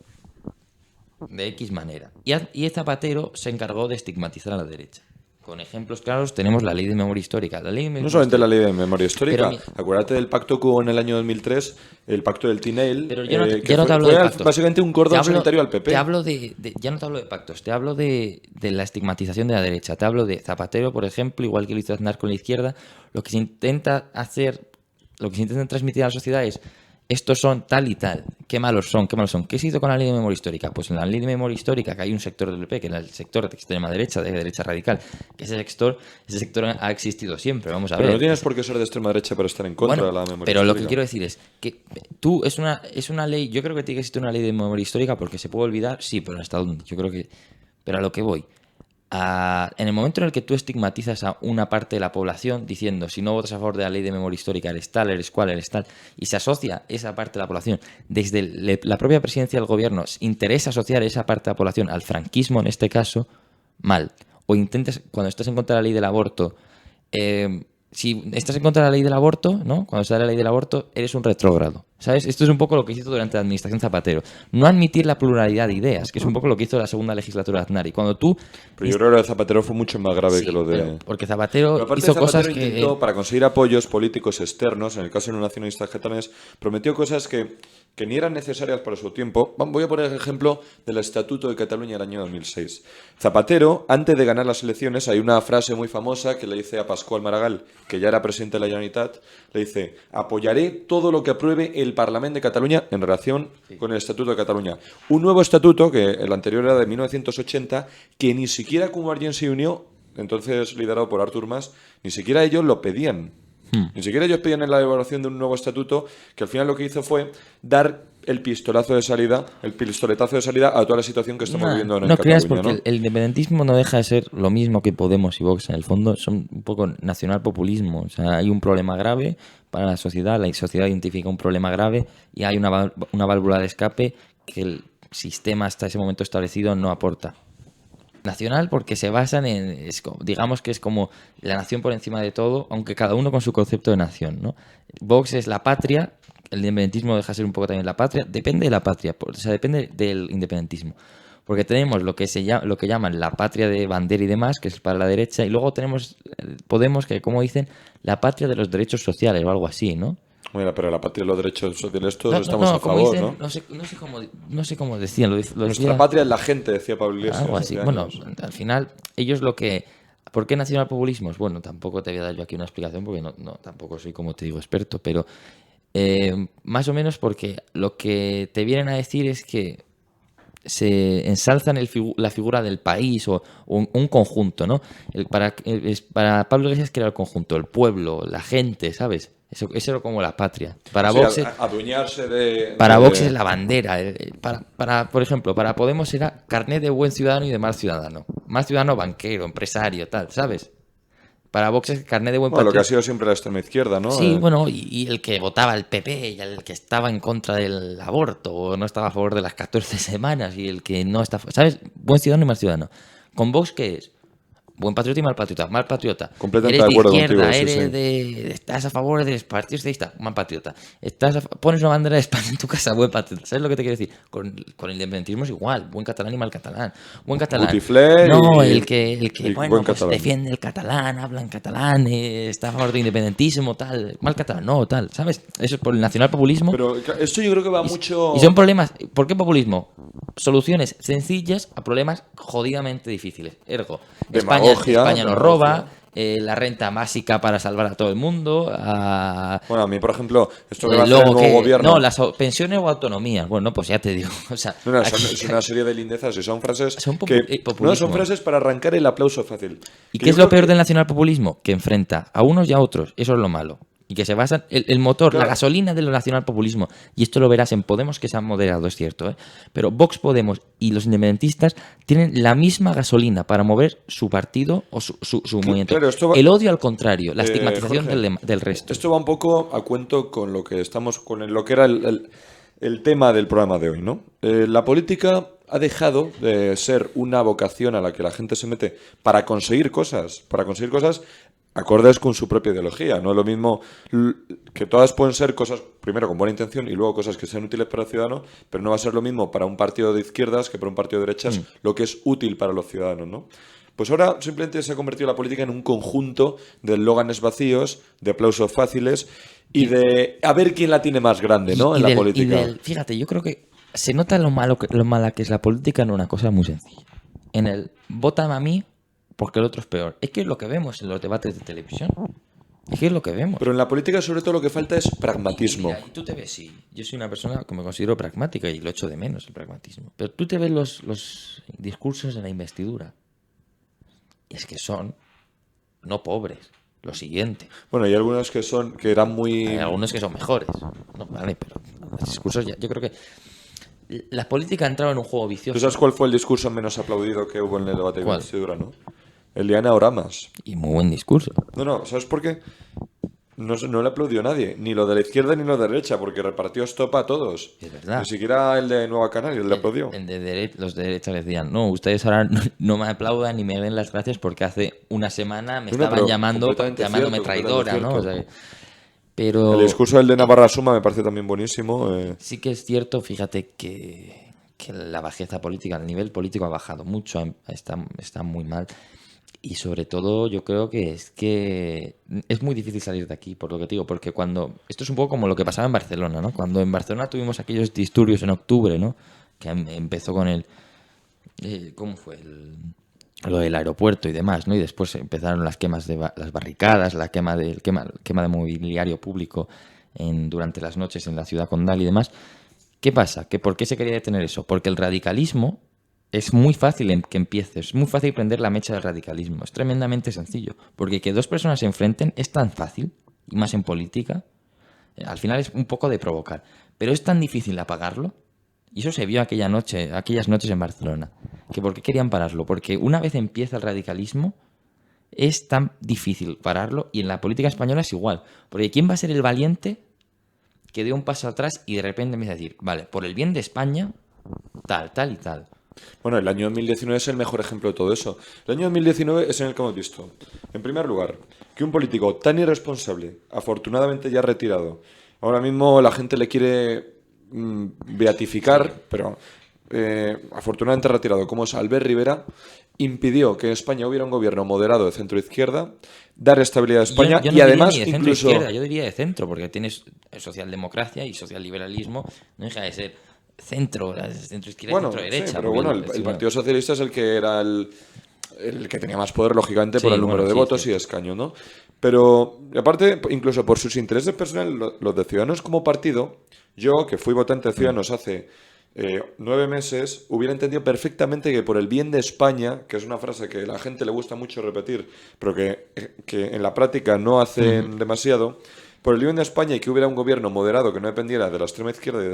de X manera. Y Zapatero se encargó de estigmatizar a la derecha. Con ejemplos claros tenemos la ley de memoria histórica. No solamente la ley de memoria histórica. Pero, acuérdate del pacto que hubo en el año 2003, el pacto del Tinel, pero yo no que te hablo de fue pactos. básicamente un cordón sanitario al PP. Ya no te hablo de pactos, te hablo de la estigmatización de la derecha. Te hablo de Zapatero, por ejemplo, igual que lo hizo Aznar con la izquierda. Lo que se intenta transmitir a la sociedad es: estos son tal y tal, qué malos son, qué malos son. ¿Qué se hizo con la ley de memoria histórica? Pues en la ley de memoria histórica, que hay un sector del PP, que es el sector de extrema derecha, de derecha radical, que ese sector ha existido siempre, vamos a ver. Pero no tienes por qué ser de extrema derecha para estar en contra de la memoria pero histórica. Lo que quiero decir es que es una ley, yo creo que tiene que existir una ley de memoria histórica porque se puede olvidar, sí, pero ¿hasta dónde? Yo creo que, pero a lo que voy. En el momento en el que tú estigmatizas a una parte de la población diciendo: si no votas a favor de la ley de memoria histórica eres tal, eres cual, eres tal, y se asocia esa parte de la población desde la propia presidencia del gobierno, interesa asociar esa parte de la población al franquismo en este caso, mal. O intentes, cuando estás en contra de la ley del aborto, si estás en contra de la ley del aborto, ¿no? Cuando está la ley del aborto, eres un retrógrado, ¿sabes? Esto es un poco lo que hizo durante la administración Zapatero. No admitir la pluralidad de ideas, que es un poco lo que hizo la segunda legislatura de Aznar. Y cuando tú... Pero yo creo que lo de Zapatero fue mucho más grave Sí, que lo de... pero porque Zapatero Zapatero hizo cosas que... intentó, para conseguir apoyos políticos externos, en el caso de los nacionalistas catalanes, prometió cosas que ni eran necesarias para su tiempo. Voy a poner el ejemplo del Estatuto de Cataluña del año 2006. Zapatero, antes de ganar las elecciones, hay una frase muy famosa que le dice a Pascual Maragall, que ya era presidente de la Generalitat, le dice: apoyaré todo lo que apruebe el Parlamento de Cataluña en relación con el Estatuto de Cataluña. Un nuevo estatuto, que el anterior era de 1980, que ni siquiera Convergencia y Unió, entonces liderado por Artur Mas, ni siquiera ellos lo pedían. Ni siquiera ellos pedían en la elaboración de un nuevo estatuto, que al final lo que hizo fue dar el pistoletazo de salida a toda la situación que estamos viviendo en Cataluña. Creas, porque el independentismo no deja de ser lo mismo que Podemos y Vox. En el fondo son un poco nacionalpopulismo. O sea, hay un problema grave para la sociedad identifica un problema grave y hay una válvula de escape que el sistema hasta ese momento establecido no aporta. Nacional porque se basan digamos que es como la nación por encima de todo, aunque cada uno con su concepto de nación, ¿no? Vox es la patria, el independentismo deja de ser un poco también la patria, depende de la patria, o sea, depende del independentismo. Porque tenemos lo que llaman la patria de bandera y demás, que es para la derecha, y luego tenemos Podemos, que como dicen, la patria de los derechos sociales o algo así, ¿no? Mira, pero la patria de los derechos sociales todos estamos a favor, dicen, ¿no? No sé cómo decían. Nuestra patria es la gente, decía Pablo Iglesias. Algo así. Bueno, al final, ellos ¿por qué nacionalpopulismos? Bueno, tampoco te voy a dar yo aquí una explicación porque no tampoco soy, como te digo, experto, pero más o menos porque lo que te vienen a decir es que se ensalzan la figura del país o un conjunto, ¿no? Para Pablo Iglesias, que era el conjunto, el pueblo, la gente, ¿sabes? Eso era como la patria. Para Vox adueñarse de... Para Vox es la bandera. Por ejemplo, para Podemos era carnet de buen ciudadano y de mal ciudadano. Mal ciudadano, banquero, empresario, tal, ¿sabes? Para Vox es carnet de buen Bueno, lo que ha patriota. sido siempre la extrema izquierda, ¿no? Sí, bueno, y el que votaba al PP, y el que estaba en contra del aborto, o no estaba a favor de las 14 semanas, y el que no está... ¿Sabes? Buen ciudadano y mal ciudadano. ¿Con Vox qué es? Buen patriota y mal patriota. Mal patriota. Completamente Eres de de acuerdo izquierda, contigo, sí, eres sí. de... Estás a favor del Partido Socialista. Mal patriota. Pones una bandera de España en tu casa. Buen patriota. ¿Sabes lo que te quiero decir? Con el independentismo es igual. Buen catalán y mal catalán. Buen catalán. Butifler No, y- el que y bueno, buen pues catalán. defiende el catalán, habla en catalán, está a favor del independentismo, tal. Mal catalán, no, tal. ¿Sabes? Eso es por el nacionalpopulismo. Pero esto yo creo que va mucho... Y son problemas. ¿Por qué populismo? Soluciones sencillas a problemas jodidamente difíciles. Ergo, Demagogia, España nos demagogia. roba, la renta básica para salvar a todo el mundo. Bueno, a mí, por ejemplo, esto que va a hacer el Luego nuevo gobierno... no, las pensiones o autonomías. Bueno, pues ya te digo. O sea, No, no, aquí- es una serie de lindezas y son frases Son que... populismo. No, son frases para arrancar el aplauso fácil. ¿Y Que qué yo es lo creo peor que- del nacionalpopulismo? Que enfrenta a unos y a otros. Eso es lo malo. Y que se basa el motor, Claro. la gasolina del nacionalpopulismo. Y esto lo verás en Podemos, que se han moderado, es cierto, ¿eh? Pero Vox, Podemos y los independentistas tienen la misma gasolina para mover su partido o su movimiento. claro, esto va- El odio al contrario, la estigmatización Jorge, del resto. Esto va un poco a cuento con lo que estamos, lo que era el tema del programa de hoy, ¿no? La política ha dejado de ser una vocación a la que la gente se mete para conseguir cosas acordes con su propia ideología. No es lo mismo que todas pueden ser cosas, primero con buena intención y luego cosas que sean útiles para el ciudadano, pero no va a ser lo mismo para un partido de izquierdas que para un partido de derechas lo que es útil para los ciudadanos, ¿no? Pues ahora simplemente se ha convertido la política en un conjunto de eslóganes vacíos, de aplausos fáciles y de a ver quién la tiene más grande, ¿no? En la política. Fíjate, yo creo que se nota lo mala que es la política en una cosa muy sencilla. En el vótame a mí porque el otro es peor. Es que es lo que vemos en los debates de televisión. Es que es lo que vemos. Pero en la política sobre todo lo que falta es pragmatismo. Y mira, y tú te ves, sí, yo soy una persona que me considero pragmática y lo echo de menos el pragmatismo. Pero tú te ves los discursos de la investidura. Y es que son no pobres. Lo siguiente. Bueno, hay algunos que eran muy... Hay algunos que son mejores. No, vale, pero los discursos yo creo que la política ha entrado en un juego vicioso. ¿Tú sabes cuál fue el discurso menos aplaudido que hubo en el debate de ¿Cuál? investidura, no? El de Ana Oramas. Y muy buen discurso. No, ¿sabes por qué? No le aplaudió nadie, ni lo de la izquierda ni lo de la derecha, porque repartió estopa a todos. Es verdad. Ni siquiera el de Nueva Canaria le aplaudió. Los de derecha le decían, no, ustedes ahora no me aplaudan ni me den las gracias porque hace una semana me No, no, estaban pero llamándome completamente traidora, cierto, ¿no? O sea, pero El discurso del de Navarra Suma me parece también buenísimo. sí que es cierto, fíjate que la bajeza política, el nivel político ha bajado mucho, está muy mal. Y sobre todo yo creo que es muy difícil salir de aquí, por lo que te digo, porque esto es un poco como lo que pasaba en Barcelona, ¿no? Cuando en Barcelona tuvimos aquellos disturbios en octubre, ¿no? Que empezó con ¿cómo fue? Lo del aeropuerto y demás, ¿no? Y después empezaron las quemas de las barricadas, la quema de mobiliario público durante las noches en la ciudad condal y demás. ¿Qué pasa? ¿Por qué se quería detener eso? Porque el radicalismo es muy fácil que empieces, es muy fácil prender la mecha del radicalismo, es tremendamente sencillo, porque que dos personas se enfrenten es tan fácil, y más en política, al final es un poco de provocar, pero es tan difícil apagarlo, y eso se vio aquellas noches en Barcelona, que ¿por qué querían pararlo? Porque una vez empieza el radicalismo, es tan difícil pararlo, y en la política española es igual, porque ¿quién va a ser el valiente que dé un paso atrás y de repente empieza a decir, vale, por el bien de España, tal, tal y tal? Bueno, el año 2019 es el mejor ejemplo de todo eso. El año 2019 es en el que hemos visto, en primer lugar, que un político tan irresponsable, afortunadamente ya retirado, ahora mismo la gente le quiere beatificar, pero afortunadamente retirado, como es Albert Rivera, impidió que en España hubiera un gobierno moderado de centro-izquierda, dar estabilidad a España Yo no y además diría ni de incluso... centro-izquierda, yo diría de centro, porque tienes socialdemocracia y socialliberalismo, no deja de ser centro-izquierda Bueno, y centro-derecha. sí, pero porque bueno, el Partido Socialista es el que era el que tenía más poder, lógicamente, por Sí, el número bueno, de sí, votos sí. y escaños, ¿no? Pero, aparte, incluso por sus intereses personales, los de Ciudadanos como partido, yo, que fui votante de Ciudadanos hace 9 meses, hubiera entendido perfectamente que por el bien de España, que es una frase que a la gente le gusta mucho repetir, pero que en la práctica no hacen demasiado, por el bien de España y que hubiera un gobierno moderado que no dependiera de la extrema izquierda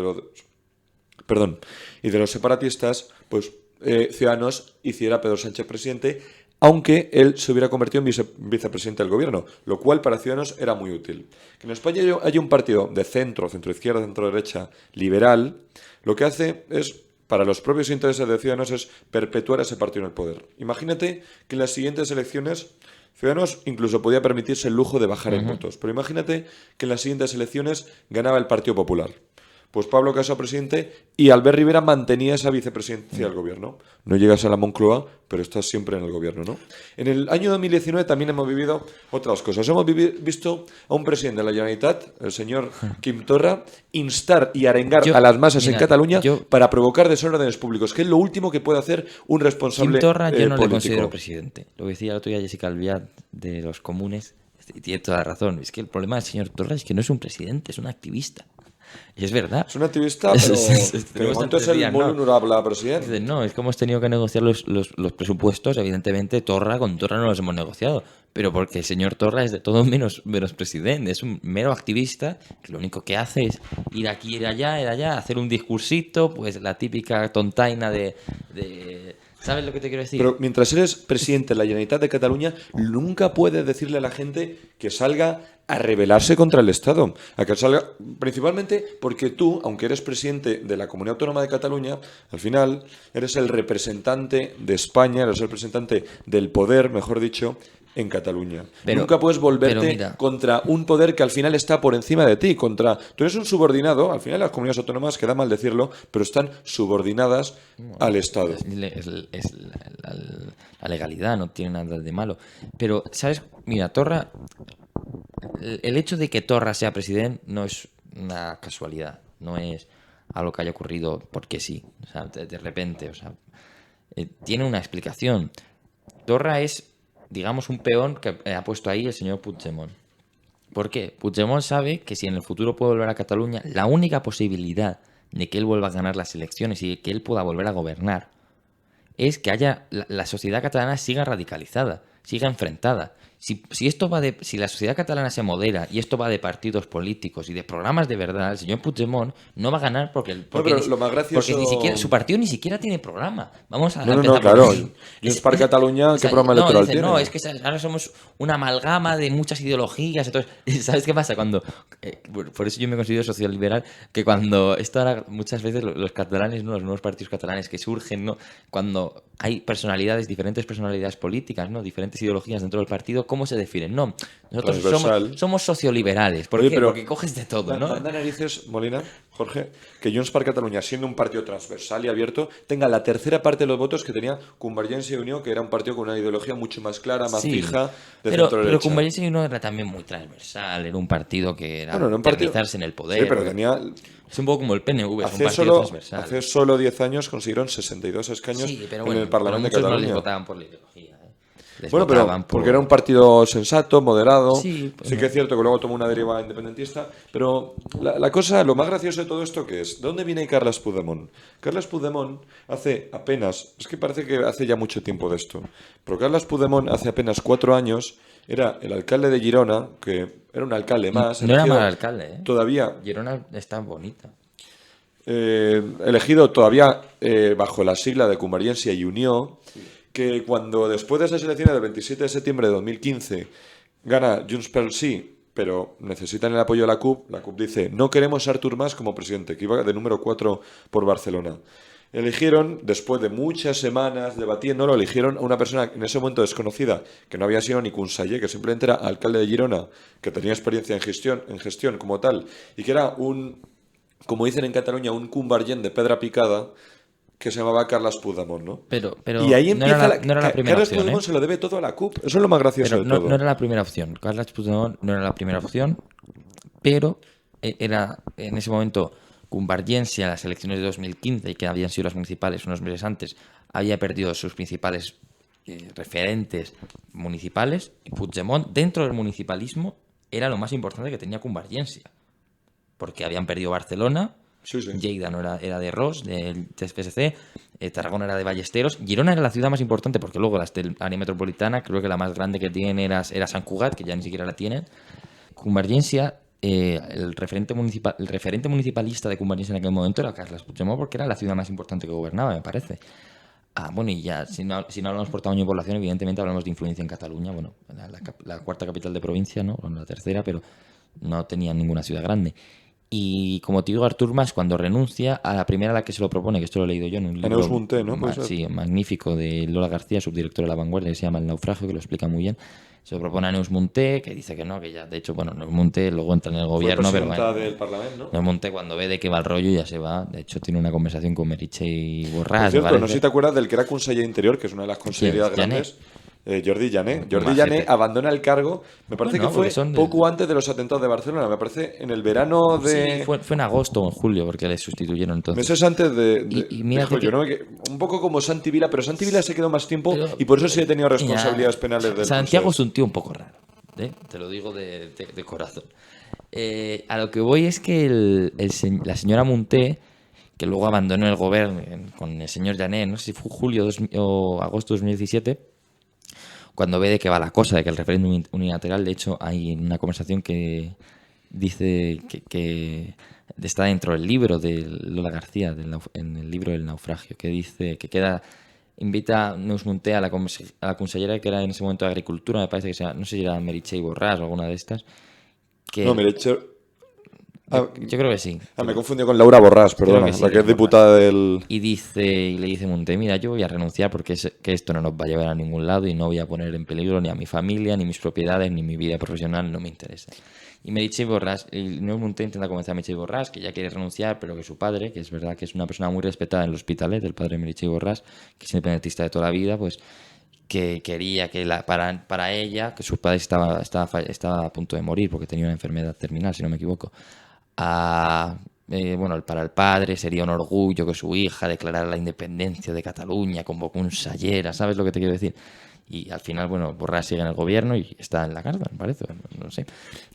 y de los separatistas, pues Ciudadanos hiciera a Pedro Sánchez presidente, aunque él se hubiera convertido en vicepresidente del gobierno, lo cual para Ciudadanos era muy útil. Que en España haya un partido de centro, centroizquierda, centro-derecha, liberal, lo que hace es, para los propios intereses de Ciudadanos, es perpetuar a ese partido en el poder. Imagínate que en las siguientes elecciones Ciudadanos incluso podía permitirse el lujo de bajar en votos, pero imagínate que en las siguientes elecciones ganaba el Partido Popular. Pues Pablo Casado presidente y Albert Rivera mantenía esa vicepresidencia del gobierno. No llegas a la Moncloa, pero estás siempre en el gobierno, ¿no? En el año 2019 también hemos vivido otras cosas. Hemos visto a un presidente de la Generalitat, el señor Quim Torra, instar y arengar a las masas en Cataluña para provocar desórdenes públicos, que es lo último que puede hacer un responsable Quim Torra yo no político. le considero presidente. Lo que decía el otro día Jessica Albiach de los comunes, y tiene toda la razón. Es que el problema del señor Torra es que no es un presidente, es un activista. Y es verdad. Es un activista, pero de momento es el muy honorable presidente. Dices, no, es que hemos tenido que negociar los presupuestos. Evidentemente, con Torra no los hemos negociado. Pero porque el señor Torra es de todo menos presidente. Es un mero activista que lo único que hace es ir aquí, ir allá, hacer un discursito, pues la típica tontaina de ¿sabes lo que te quiero decir? Pero mientras eres presidente de la Generalitat de Cataluña, nunca puedes decirle a la gente que salga a rebelarse contra el Estado. A que salga, principalmente porque tú, aunque eres presidente de la Comunidad Autónoma de Cataluña, al final eres el representante de España, eres el representante del poder, mejor dicho, en Cataluña. Nunca puedes volverte contra un poder que al final está por encima de ti. Tú eres un subordinado, al final las comunidades autónomas, queda mal decirlo, pero están subordinadas al Estado. Es la legalidad, no tiene nada de malo. Pero, ¿sabes? Mira, Torra, el hecho de que Torra sea presidente no es una casualidad, no es algo que haya ocurrido porque sí, o sea, de repente, o sea, tiene una explicación. Torra es, digamos, un peón que ha puesto ahí el señor Puigdemont. ¿Por qué? Puigdemont sabe que si en el futuro puede volver a Cataluña, la única posibilidad de que él vuelva a ganar las elecciones y que él pueda volver a gobernar es que haya la sociedad catalana siga radicalizada, siga enfrentada. Si la sociedad catalana se modera y esto va de partidos políticos y de programas de verdad, el señor Puigdemont no va a ganar porque lo más gracioso... ni siquiera, su partido ni siquiera tiene programa. Vamos a empezar claro. Junts per Catalunya, ¿qué programa electoral tiene? No, es que ahora somos una amalgama de muchas ideologías. Entonces, ¿sabes qué pasa? Por eso yo me considero socioliberal, que cuando esto ahora muchas veces los catalanes, ¿no? Los nuevos partidos catalanes que surgen, ¿no? Cuando hay diferentes personalidades políticas, ¿no? Diferentes ideologías dentro del partido, ¿cómo se definen? No, nosotros somos socioliberales. ¿Por qué? Porque coges de todo, ¿no? Da narices, Molina, Jorge, que Junts per Catalunya, siendo un partido transversal y abierto, tenga la tercera parte de los votos que tenía Convergencia y Unió, que era un partido con una ideología mucho más clara, más fija, de centro-derecha. Pero Convergencia y Unió era también muy transversal, era un partido que era eternizarse en el poder. Sí, pero tenía... Es un poco como el PNV, es un partido transversal. Hace solo 10 años consiguieron 62 escaños en el Parlamento de Cataluña. No les votaban por la ideología. Porque era un partido sensato, moderado. Sí que es cierto que luego tomó una deriva independentista. Pero la cosa, lo más gracioso de todo esto, ¿qué es? ¿De dónde viene Carles Puigdemont? Carles Puigdemont hace apenas, es que parece que hace ya mucho tiempo de esto, pero Carles Puigdemont hace apenas 4 años era el alcalde de Girona, que era un alcalde más. No era mal alcalde, ¿eh? Todavía. Girona está bonita. Elegido todavía bajo la sigla de Convergencia y Unió, que cuando después de esas elecciones del 27 de septiembre de 2015 gana Junts pel Sí, pero necesitan el apoyo de la CUP dice, no queremos a Artur Mas como presidente, que iba de número 4 por Barcelona. Eligieron, después de muchas semanas debatiéndolo, eligieron a una persona en ese momento desconocida, que no había sido ni conseller, que simplemente era alcalde de Girona, que tenía experiencia en gestión como tal, y que era como dicen en Cataluña, un convergent de pedra picada, que se llamaba Carles Puigdemont, ¿no? Pero y ahí empieza no era la primera Carles opción, Puigdemont se lo debe todo a la CUP. Eso es lo más gracioso de todo. No era la primera opción. Carles Puigdemont no era la primera opción, pero era en ese momento Convergencia, las elecciones de 2015, y que habían sido las municipales unos meses antes, había perdido sus principales referentes municipales, y Puigdemont, dentro del municipalismo, era lo más importante que tenía Convergencia. Porque habían perdido Barcelona... Sí. Lleida no era de Ros, del PSC, Tarragona era de Ballesteros, Girona era la ciudad más importante porque luego la área metropolitana, creo que la más grande que tienen era Sant Cugat, que ya ni siquiera la tienen. Convergencia, el referente municipalista de Convergencia en aquel momento era Carles Puigdemont porque era la ciudad más importante que gobernaba, me parece. Bueno, y ya, si no hablamos por tamaño de población, evidentemente hablamos de influencia en Cataluña, bueno, la cuarta capital de provincia, ¿no? O la tercera, pero no tenía ninguna ciudad grande. Y como te digo, Artur Mas, cuando renuncia, a la primera a la que se lo propone, que esto lo he leído yo en un libro Neus Munté, ¿no? sí, magnífico, de Lola García, subdirectora de La Vanguardia, que se llama El naufragio, que lo explica muy bien. Se lo propone a Neus Munté, que dice que no, que ya, de hecho, bueno, Neus Munté luego entra en el gobierno, pero bueno, del Parlamento, ¿no? Neus Munté cuando ve de qué va el rollo ya se va. De hecho, tiene una conversación con Meritxell Borràs. Por cierto, me no sé si te acuerdas del que era conseller interior, que es una de las consellerías ¿Quién? grandes. Jordi Jané. Un Jordi majete. Jané abandona el cargo, me parece Bueno, que fue porque son de- poco antes de los atentados de Barcelona, me parece en el verano de... Sí, fue en agosto o en julio, porque le sustituyeron entonces. Meses antes de... Y mírate yo, ¿no? Un poco como Santi Vila, pero Santi Vila se quedó más tiempo Pero- y por eso sí he tenido Ya, responsabilidades penales del Santiago es proceso. un tío un poco raro, ¿eh? Te lo digo de corazón. A lo que voy es que la señora Munté, que luego abandonó el gobierno con el señor Jané, no sé si fue julio o agosto de 2017, cuando ve de qué va la cosa, de que el referéndum unilateral, de hecho, hay una conversación que dice que está dentro del libro de Lola García, en el libro del naufragio, que dice que invita a Neus Munté a la consellera que era en ese momento de Agricultura, me parece que sea, no sé si era Meritxell Borràs o alguna de estas, que No, me he hecho... yo creo que sí. me he confundido con Laura Borràs, perdona, que sí, la que es Borràs. diputada del... Y le dice Munté, mira, yo voy a renunciar porque que esto no nos va a llevar a ningún lado y no voy a poner en peligro ni a mi familia, ni mis propiedades, ni mi vida profesional, no me interesa. Y Meritxell Borràs, el nuevo Munté intenta convencer a Meritxell Borràs que ya quiere renunciar, pero que su padre, que es verdad que es una persona muy respetada en el Hospitalet, el padre de Meritxell Borràs, que es independentista de toda la vida, pues que quería que para ella, que su padre estaba a punto de morir porque tenía una enfermedad terminal, si no me equivoco, bueno, para el padre sería un orgullo que su hija declarara la independencia de Cataluña, convocó un Sallera, ¿sabes lo que te quiero decir? Y al final, bueno, Borràs sigue en el gobierno y está en la cárcel, me parece, no sé.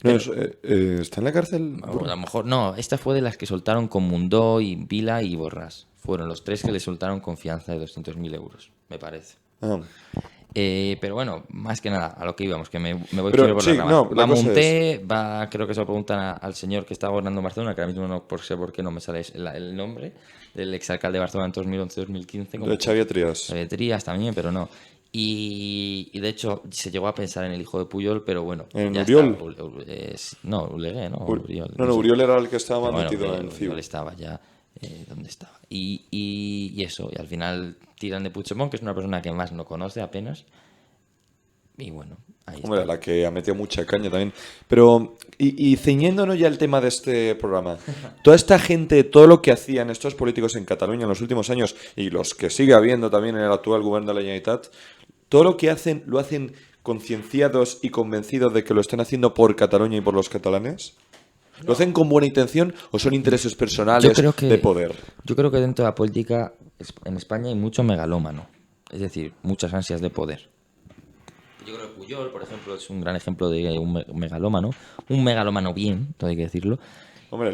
No, ¿está en la cárcel? A lo mejor, no, esta fue de las que soltaron con Mundó y Vila y Borràs. Fueron los tres que le soltaron confianza de 200.000 euros, me parece. Ah. Pero bueno, más que nada, a lo que íbamos, que me voy Pero, primero por sí, las ramas. no, la Va cosa Munté, creo que se lo preguntan al señor que está gobernando en Barcelona, que ahora mismo no sé por qué no me sale el nombre, del exalcalde de Barcelona en 2011-2015. De Xavier Trias. Xavier Trias también, pero no. Y de hecho se llegó a pensar en el hijo de Puyol, pero bueno. ¿En ya Uriol? está. No, Olegué, ¿no? Uriol, No, sé. Uriol era el que estaba más Bueno, metido en Uriol CIU. estaba ya donde estaba. Y eso, y al final tiran de Puigdemont, que es una persona que más no conoce apenas. Y bueno, ahí Hombre, está. la que ha metido mucha caña también. Pero, y ceñiéndonos ya el tema de este programa, toda esta gente, todo lo que hacían estos políticos en Cataluña en los últimos años, y los que sigue habiendo también en el actual gobierno de la Generalitat, todo lo que hacen, ¿lo hacen concienciados y convencidos de que lo están haciendo por Cataluña y por los catalanes? ¿Lo hacen con buena intención o son intereses personales de poder? Yo creo que dentro de la política en España hay mucho megalómano. Es decir, muchas ansias de poder. Yo creo que Puyol, por ejemplo, es un gran ejemplo de un megalómano. Un megalómano bien, todo hay que decirlo. Hombre,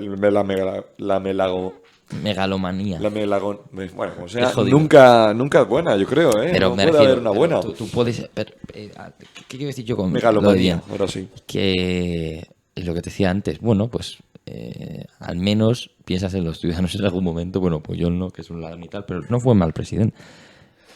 Megalomanía. bueno, o sea, Es jodido. nunca es buena, yo creo, ¿eh? Pero no me puede refiero, haber una buena. Tú puedes... ¿qué quiero decir yo con lo de Megalomanía, bien? ahora sí. Que es lo que te decía antes. Bueno, pues al menos piensas en los ciudadanos en algún momento. Bueno, Puyol no, que es un ladrón y tal, pero no fue mal presidente.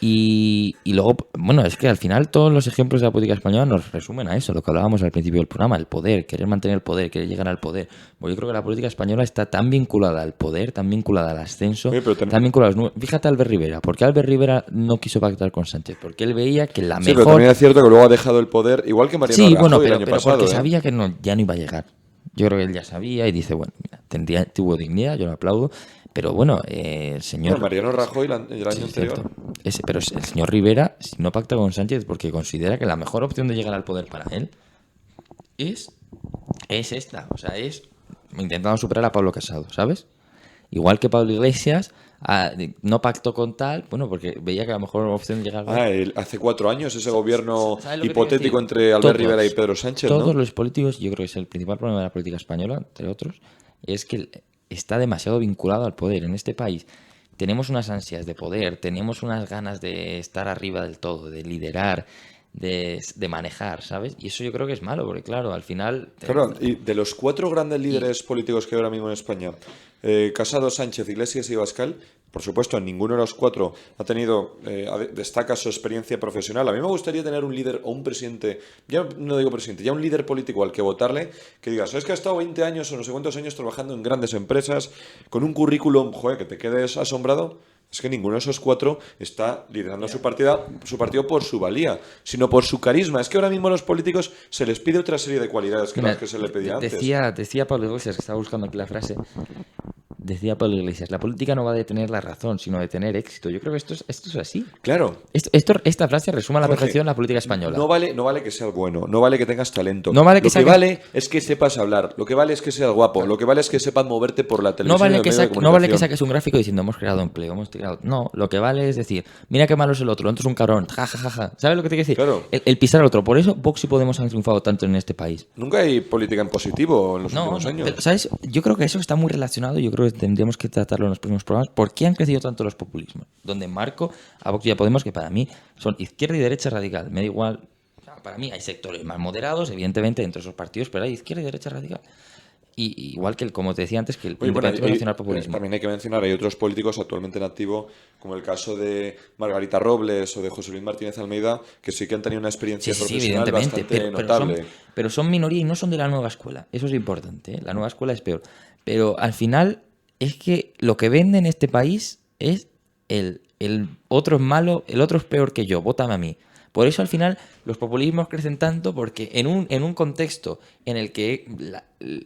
Y luego, bueno, es que al final todos los ejemplos de la política española nos resumen a eso, lo que hablábamos al principio del programa, el poder, querer mantener el poder, querer llegar al poder. Pues yo creo que la política española está tan vinculada al poder, tan vinculada al ascenso, Oye, pero tan vinculada a los... Fíjate a Albert Rivera, ¿por qué Albert Rivera no quiso pactar con Sánchez? Porque él veía que la Sí, pero mejor... también es cierto que luego ha dejado el poder, igual que Mariano Sí, Rajoy bueno, el año pero pasado. porque ¿eh? sabía que ya no iba a llegar. Yo creo que él ya sabía y dice, bueno, mira, tuvo dignidad, yo lo aplaudo, pero bueno, el señor... Bueno, Mariano Rajoy el año Sí, anterior. cierto. Pero el señor Rivera, si no pacta con Sánchez, porque considera que la mejor opción de llegar al poder para él es esta. O sea, es intentando superar a Pablo Casado, ¿sabes? Igual que Pablo Iglesias no pactó con tal, bueno, porque veía que la mejor opción de llegar al poder... Hace 4 años ese gobierno ¿Sabes lo que te hipotético quiero decir? entre Albert Todos, Rivera y Pedro Sánchez, Todos ¿no? los políticos, yo creo que es el principal problema de la política española, entre otros, es que está demasiado vinculado al poder. En este país tenemos unas ansias de poder, tenemos unas ganas de estar arriba del todo, de liderar, de manejar, ¿sabes? Y eso yo creo que es malo, porque claro, al final... Claro, y de los 4 grandes líderes políticos que hay ahora mismo en España, Casado, Sánchez, Iglesias y Abascal, por supuesto, ninguno de los cuatro ha tenido, destaca su experiencia profesional. A mí me gustaría tener un líder o un presidente, ya no digo presidente, ya un líder político al que votarle, que diga, ¿sabes que ha estado 20 años o no sé cuántos años trabajando en grandes empresas, con un currículum, joder, que te quedes asombrado? Es que ninguno de esos cuatro está liderando su partido por su valía, sino por su carisma. Es que ahora mismo a los políticos se les pide otra serie de cualidades que las que se les pedía antes. Decía Pablo Iglesias, que estaba buscando aquí la frase, decía Pablo Iglesias, la política no va de tener la razón, sino de tener éxito. Yo creo que esto es así. Claro. Esta frase resume a la Jorge, perfección la política española. No vale que seas bueno, no vale que tengas talento. No vale que lo que vale es que sepas hablar, lo que vale es que seas guapo, lo que vale es que sepas moverte por la televisión. No vale que saques un gráfico diciendo hemos creado empleo, hemos creado... No, lo que vale es decir, mira qué malo es el otro es un cabrón, ja, ja, ja, ja. ¿Sabes lo que te quiero decir? Claro. El pisar al otro. Por eso Vox y Podemos han triunfado tanto en este país. Nunca hay política en positivo en los últimos años. Pero, ¿sabes? Yo creo que eso está muy relacionado, yo creo que tendríamos que tratarlo en los próximos programas. ¿Por qué han crecido tanto los populismos? Donde marco a Vox y a Podemos, que para mí son izquierda y derecha radical. Me da igual. Para mí hay sectores más moderados, evidentemente, dentro de esos partidos, pero hay izquierda y derecha radical. Y igual que, como te decía antes, que el independentismo nacional populismo. También hay que mencionar, hay otros políticos actualmente en activo, como el caso de Margarita Robles o de José Luis Martínez Almeida, que sí que han tenido una experiencia profesional bastante notable. Pero son minoría y no son de la nueva escuela. Eso es importante, ¿eh? La nueva escuela es peor. Pero al final es que lo que vende en este país es el otro es malo, el otro es peor que yo, vótame a mí. Por eso al final los populismos crecen tanto, porque en un contexto en el que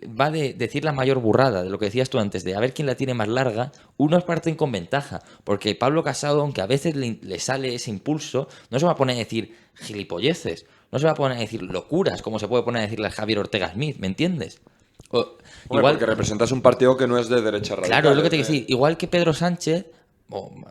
va de decir la mayor burrada, de lo que decías tú antes, de a ver quién la tiene más larga, unos parten con ventaja. Porque Pablo Casado, aunque a veces le sale ese impulso, no se va a poner a decir gilipolleces, no se va a poner a decir locuras, como se puede poner a decirle a Javier Ortega Smith, ¿me entiendes? Igual, porque representas un partido que no es de derecha radical. Claro, es lo que te quiero decir. Igual que Pedro Sánchez...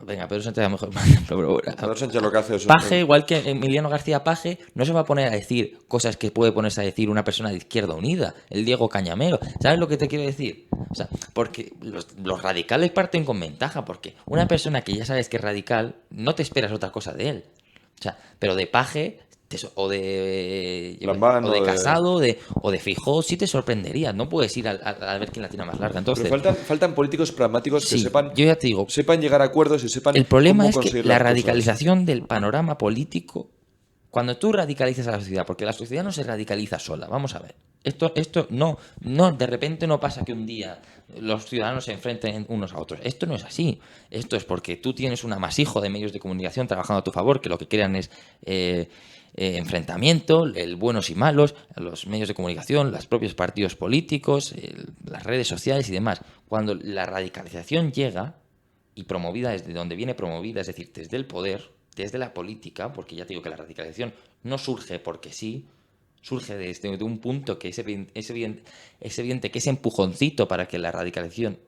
venga, Pedro Sánchez a lo mejor... Pedro Sánchez lo que hace es... Paje, igual que Emiliano García Paje, no se va a poner a decir cosas que puede ponerse a decir una persona de Izquierda Unida, el Diego Cañamero. ¿Sabes lo que te quiero decir? O sea, porque los radicales parten con ventaja, porque una persona que ya sabes que es radical, no te esperas otra cosa de él. O sea, pero de Paje... o de Casado o de Feijóo sí te sorprendería. No puedes ir a ver quién la tiene más larga. Entonces, pero faltan políticos pragmáticos que sepan, yo ya te digo, sepan llegar a acuerdos y sepan el problema cómo es que la radicalización del panorama político, cuando tú radicalizas a la sociedad, porque la sociedad no se radicaliza sola, vamos a ver, esto no de repente no pasa que un día los ciudadanos se enfrenten unos a otros. Esto no es así. Esto es porque tú tienes un amasijo de medios de comunicación trabajando a tu favor, que lo que crean es enfrentamiento, el buenos y malos, los medios de comunicación, los propios partidos políticos, las redes sociales y demás. Cuando la radicalización llega, y promovida desde donde viene promovida, es decir, desde el poder, desde la política, porque ya te digo que la radicalización no surge porque sí, surge desde un punto que es evidente que ese empujoncito para que la radicalización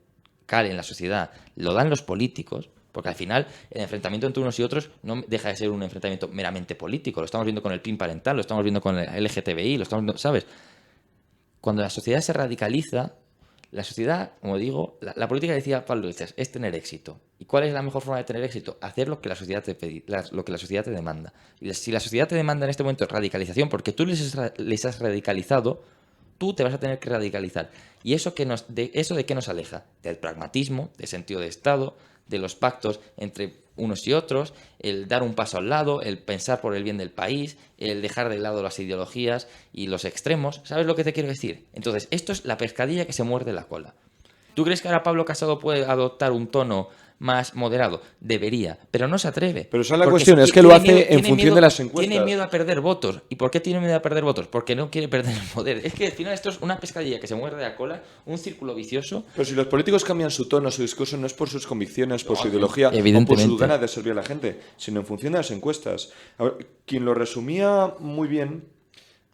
cale en la sociedad lo dan los políticos. Porque al final el enfrentamiento entre unos y otros no deja de ser un enfrentamiento meramente político. Lo estamos viendo con el PIN parental, lo estamos viendo con el LGTBI, lo estamos viendo, ¿sabes? Cuando la sociedad se radicaliza, la sociedad, como digo, la política, decía Pablo Iglesias, es tener éxito. ¿Y cuál es la mejor forma de tener éxito? Hacer lo que la sociedad te demanda. Y si la sociedad te demanda en este momento radicalización, porque tú les has radicalizado, tú te vas a tener que radicalizar. ¿Y eso de qué nos aleja? Del pragmatismo, del sentido de Estado, de los pactos entre unos y otros, el dar un paso al lado, el pensar por el bien del país, el dejar de lado las ideologías y los extremos. ¿Sabes lo que te quiero decir? Entonces, esto es la pescadilla que se muerde la cola. ¿Tú crees que ahora Pablo Casado puede adoptar un tono más moderado? Debería, pero no se atreve. Pero esa es la cuestión, es que lo hace en función de las encuestas. Tiene miedo a perder votos. ¿Y por qué tiene miedo a perder votos? Porque no quiere perder el poder. Es que al final esto es una pescadilla que se muerde la cola, un círculo vicioso. Pero si los políticos cambian su tono, su discurso, no es por sus convicciones, por su ideología o por sus ganas de servir a la gente, sino en función de las encuestas. A ver, quien lo resumía muy bien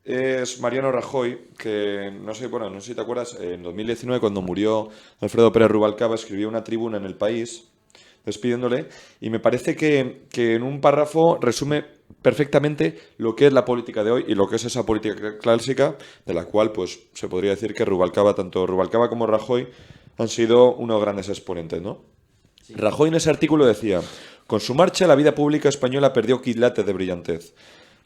es Mariano Rajoy, que no sé si te acuerdas, en 2019 cuando murió Alfredo Pérez Rubalcaba escribió una tribuna en El País despidiéndole, y me parece que en un párrafo resume perfectamente lo que es la política de hoy y lo que es esa política clásica, de la cual pues se podría decir que tanto Rubalcaba como Rajoy han sido unos grandes exponentes, ¿no? Sí. Rajoy en ese artículo decía: con su marcha la vida pública española perdió quilates de brillantez.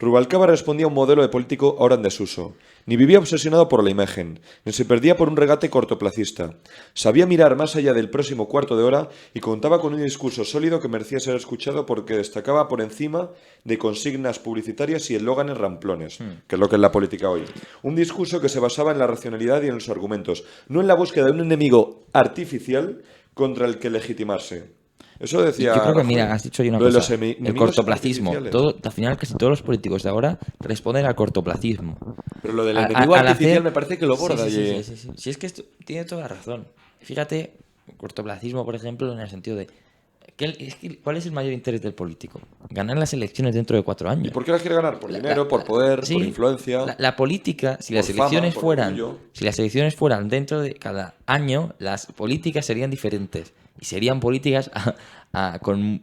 Rubalcaba respondía a un modelo de político ahora en desuso. Ni vivía obsesionado por la imagen, ni se perdía por un regate cortoplacista. Sabía mirar más allá del próximo cuarto de hora y contaba con un discurso sólido que merecía ser escuchado porque destacaba por encima de consignas publicitarias y eslóganes ramplones, que es lo que es la política hoy. Un discurso que se basaba en la racionalidad y en los argumentos, no en la búsqueda de un enemigo artificial contra el que legitimarse. Eso decía. Yo creo que, Rajoy. mira, has dicho ahí una Lo de cosa. los El enemigos cortoplacismo. artificiales. Al final, casi todos los políticos de ahora responden al cortoplacismo. Pero lo del A- enemigo al artificial hacer- me parece que lo borda. Sí, sí, y- sí, sí, sí. Si es que esto tiene toda la razón. Fíjate, cortoplacismo, por ejemplo, en el sentido de ¿cuál es el mayor interés del político? Ganar las elecciones dentro de 4 ¿Y años. por qué las quiere ganar? Por dinero, por poder, Sí, por influencia. La política, si por las elecciones fama, por fueran, orgullo. si las elecciones fueran dentro de cada año, las políticas serían diferentes y serían políticas con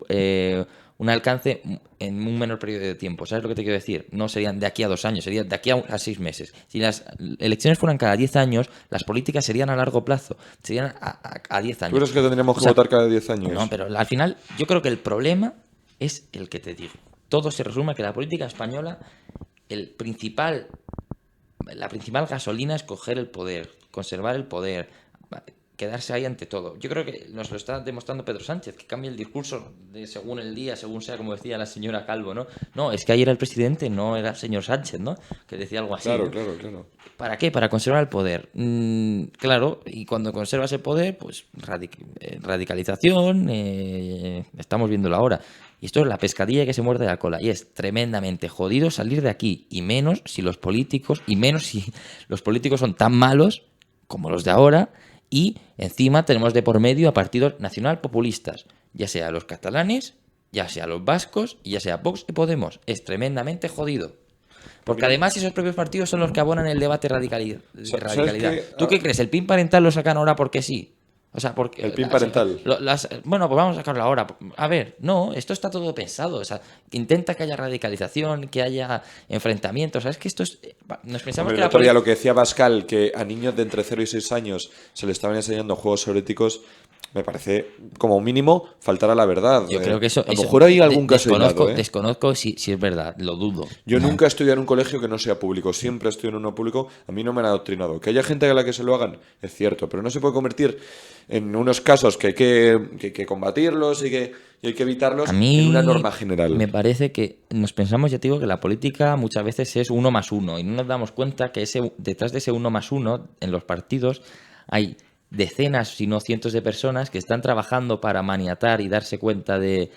un alcance en un menor periodo de tiempo. ¿Sabes lo que te quiero decir? No serían de aquí a 2 años, serían de aquí a 6 meses. Si las elecciones fueran cada 10 años, las políticas serían a largo plazo, serían a 10 años. ¿Tú crees que tendríamos O que sea, votar cada 10 años? no, pero al final yo creo que el problema es el que te digo. Todo se resume a que la política española, la principal gasolina es coger el poder, conservar el poder, quedarse ahí ante todo. Yo creo que nos lo está demostrando Pedro Sánchez, que cambia el discurso de según el día, según sea, como decía la señora Calvo, ¿no? No, es que ayer era el presidente, no era el señor Sánchez, ¿no? Que decía algo así. Claro, ¿no? claro. ¿Para qué? Para conservar el poder. Claro, y cuando conservas el poder, pues radicalización, estamos viéndolo ahora. Y esto es la pescadilla que se muerde la cola. Y es tremendamente jodido salir de aquí. Y menos si los políticos son tan malos como los de ahora. Y encima tenemos de por medio a partidos nacional populistas. Ya sea los catalanes, ya sea los vascos, y ya sea Vox y Podemos. Es tremendamente jodido. Porque además esos propios partidos son los que abonan el debate de radicalidad. qué? ¿Tú qué crees? ¿El PIN parental lo sacan ahora porque sí? O sea, porque El PIN parental. Bueno, pues vamos a sacarlo ahora. A ver, no, esto está todo pensado. O sea, intenta que haya radicalización, que haya enfrentamientos. ¿Sabes que esto es? Nos pensamos Hombre, que el otro día lo que decía Bascal, que a niños de entre 0 y 6 años se le estaban enseñando juegos soviéticos, me parece, como mínimo, faltar a la verdad. Yo creo que eso. A lo mejor hay algún caso aislado, ¿eh? Desconozco si es verdad, lo dudo. Yo nunca he estudiado en un colegio que no sea público, siempre estudio en uno público, a mí no me han adoctrinado. Que haya gente a la que se lo hagan, es cierto, pero no se puede convertir en unos casos que hay que combatirlos y hay que evitarlos A mí en una norma general. me parece que nos pensamos, ya te digo, que la política muchas veces es 1 más 1 y no nos damos cuenta que detrás de ese 1 más 1 en los partidos hay decenas, si no cientos de personas que están trabajando para maniatar y darse cuenta de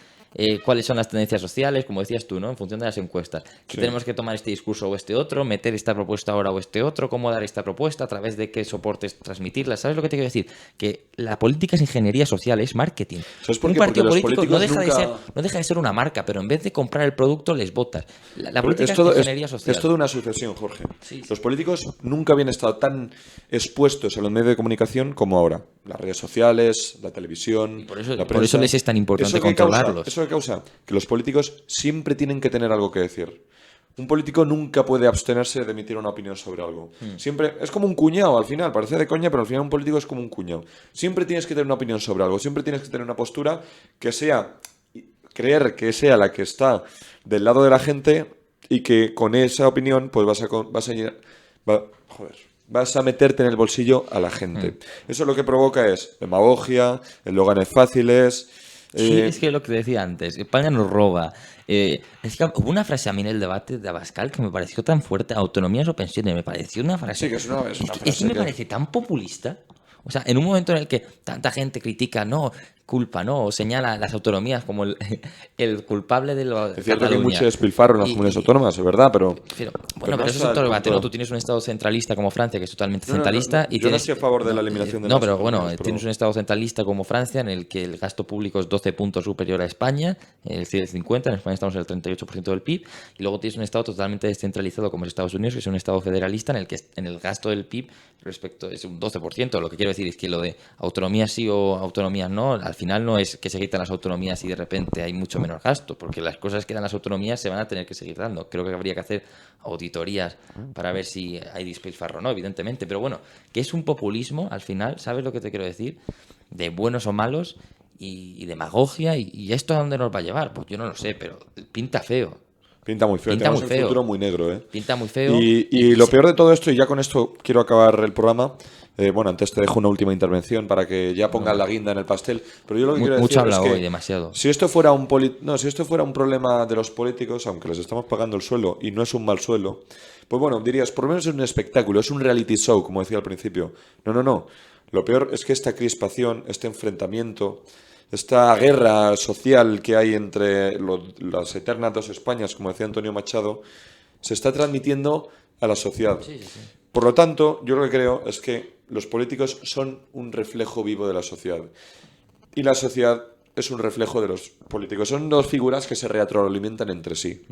cuáles son las tendencias sociales, como decías tú, ¿no? En función de las encuestas. Que Sí. tenemos que tomar este discurso o este otro, meter esta propuesta ahora o este otro, cómo dar esta propuesta, a través de qué soportes transmitirla. ¿Sabes lo que te quiero decir? Que la política es ingeniería social, es marketing. ¿Sabes por Un qué? partido Porque los político no políticos deja, nunca- no deja de ser una marca, pero en vez de comprar el producto, les votas. La Pero política es todo- es ingeniería social. es toda una sucesión, Jorge. Sí, sí. Los políticos nunca habían estado tan expuestos a los medios de comunicación como ahora. Las redes sociales, la televisión, por eso- la por eso les es tan importante ¿Eso qué causa? controlarlos. ¿Eso qué causa? Que los políticos siempre tienen que tener algo que decir. Un político nunca puede abstenerse de emitir una opinión sobre algo. Siempre es como un cuñado al final, parece de coña, pero al final un político es como un cuñado. Siempre tienes que tener una opinión sobre algo, siempre tienes que tener una postura que sea, creer que sea la que está del lado de la gente y que con esa opinión pues vas a meterte en el bolsillo a la gente. Eso lo que provoca es demagogia, eslóganes fáciles. Sí, es que lo que decía antes, España nos roba. Es que hubo una frase a mí en el debate de Abascal que me pareció tan fuerte, autonomías o pensiones, me pareció una frase. Sí, que es una Es que frase me que- parece tan populista. O sea, en un momento en el que tanta gente critica, no, culpa, no, o señala a las autonomías como el culpable de lo Es cierto que hay Cataluña. mucho despilfarro en las Y- comunidades autónomas, es verdad, pero... Bueno, pero no eso es está otro al debate, punto. ¿no? Tú tienes un estado centralista como Francia, que es totalmente No, no, no, centralista. no. Y Yo no tienes, estoy a favor de la eliminación de No, las pero bueno, autonomías, pero- tienes un estado centralista como Francia, en el que el gasto público es 12 puntos superior a España, el 50, en España estamos en el 38% del PIB, y luego tienes un estado totalmente descentralizado como es Estados Unidos, que es un estado federalista en el que en el gasto del PIB respecto es un 12%. Lo que quiero decir es que lo de autonomías sí o autonomías no, al final no es que se quitan las autonomías y de repente hay mucho menos gasto, porque las cosas que dan las autonomías se van a tener que seguir dando. Creo que habría que hacer auditorías para ver si hay despilfarro o no, evidentemente, pero bueno, que es un populismo al final, ¿sabes lo que te quiero decir? De buenos o malos y demagogia, y esto a dónde nos va a llevar, pues yo no lo sé, pero pinta feo. Pinta muy feo. Pinta Tenemos muy el feo. futuro muy negro, ¿eh? Pinta muy feo. Y lo peor de todo esto, y ya con esto quiero acabar el programa. Bueno, antes te dejo una última intervención para que ya pongas la guinda en el pastel. Pero yo lo que quiero Mucho decir habla es que hoy, demasiado. si esto fuera si esto fuera un problema de los políticos, aunque les estamos pagando el suelo y no es un mal suelo, pues bueno, dirías, por lo menos es un espectáculo, es un reality show, como decía al principio. No. Lo peor es que esta crispación, este enfrentamiento, esta guerra social que hay entre las eternas dos Españas, como decía Antonio Machado, se está transmitiendo a la sociedad. Sí. Por lo tanto, yo lo que creo es que los políticos son un reflejo vivo de la sociedad. Y la sociedad es un reflejo de los políticos. Son dos figuras que se retroalimentan entre sí.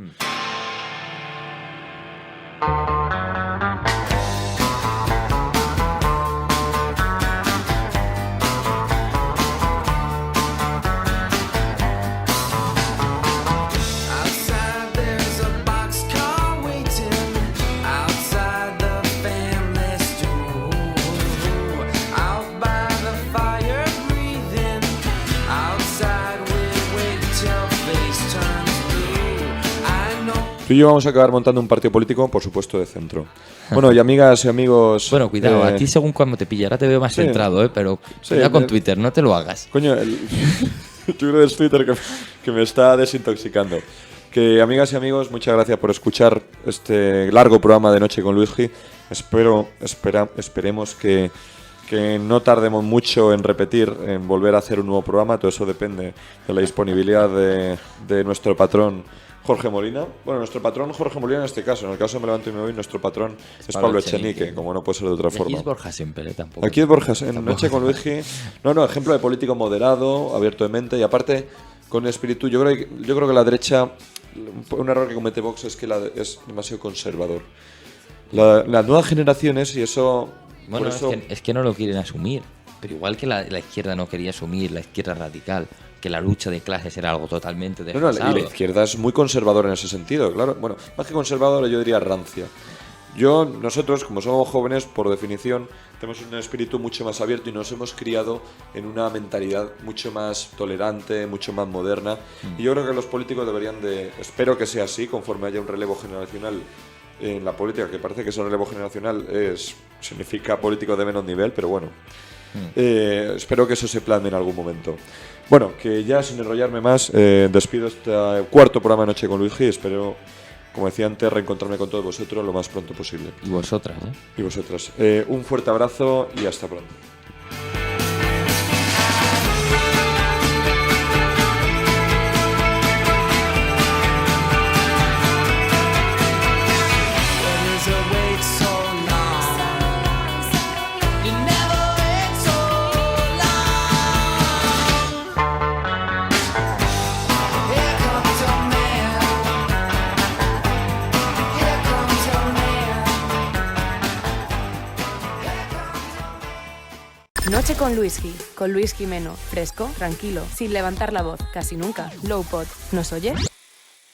Outside there's a boxcar waiting. Outside the family stew. Out by the fire breathing. Outside we wait till face turns blue. I know. Tú y yo vamos a acabar montando un partido político, por supuesto, de centro. Bueno, y amigas y amigos... Bueno, cuidado, a ti según cuando te pillará te veo más sí. centrado, pero Sí, cuidado con Twitter, no te lo hagas. Coño, yo creo que es Twitter que me está desintoxicando. Que, amigas y amigos, muchas gracias por escuchar este largo programa de Noche con Luisgi. Esperemos que no tardemos mucho en repetir, en volver a hacer un nuevo programa. Todo eso depende de la disponibilidad de nuestro patrón Jorge Molina. Bueno, nuestro patrón Jorge Molina en este caso. En el caso de Me Levanto y Me Voy, nuestro patrón es Pablo Echenique, como no puede ser de otra Y aquí forma. es Borja siempre, tampoco. Aquí es Borja, en Tampoco. Noche con Luigi. No, ejemplo de político moderado, abierto de mente y aparte con espíritu. Yo creo que la derecha, un error que comete Vox es que es demasiado conservador. Las nuevas generaciones, y eso... Bueno, por eso es que no lo quieren asumir. Pero igual que la izquierda no quería asumir, la izquierda radical, que la lucha de clases era algo totalmente y desfasado. la izquierda es muy conservadora en ese sentido, claro. Bueno, más que conservadora, yo diría rancia. Nosotros, como somos jóvenes, por definición, tenemos un espíritu mucho más abierto y nos hemos criado en una mentalidad mucho más tolerante, mucho más moderna. Y yo creo que los políticos deberían espero que sea así, conforme haya un relevo generacional en la política, que parece que ese relevo generacional significa políticos de menos nivel, pero bueno. Espero que eso se plane en algún momento. Bueno, que ya sin enrollarme más, despido este cuarto programa de Noche con Luigi y espero, como decía antes, reencontrarme con todos vosotros lo más pronto posible. Y vosotras, ¿eh? Y vosotras. Un fuerte abrazo y hasta pronto. There's a wait so long. You never wait so long. Here comes a man. Here comes a man. Noche con Luisgi, con Luis Jimeno, fresco, tranquilo, sin levantar la voz, casi nunca, low pod. ¿Nos oye?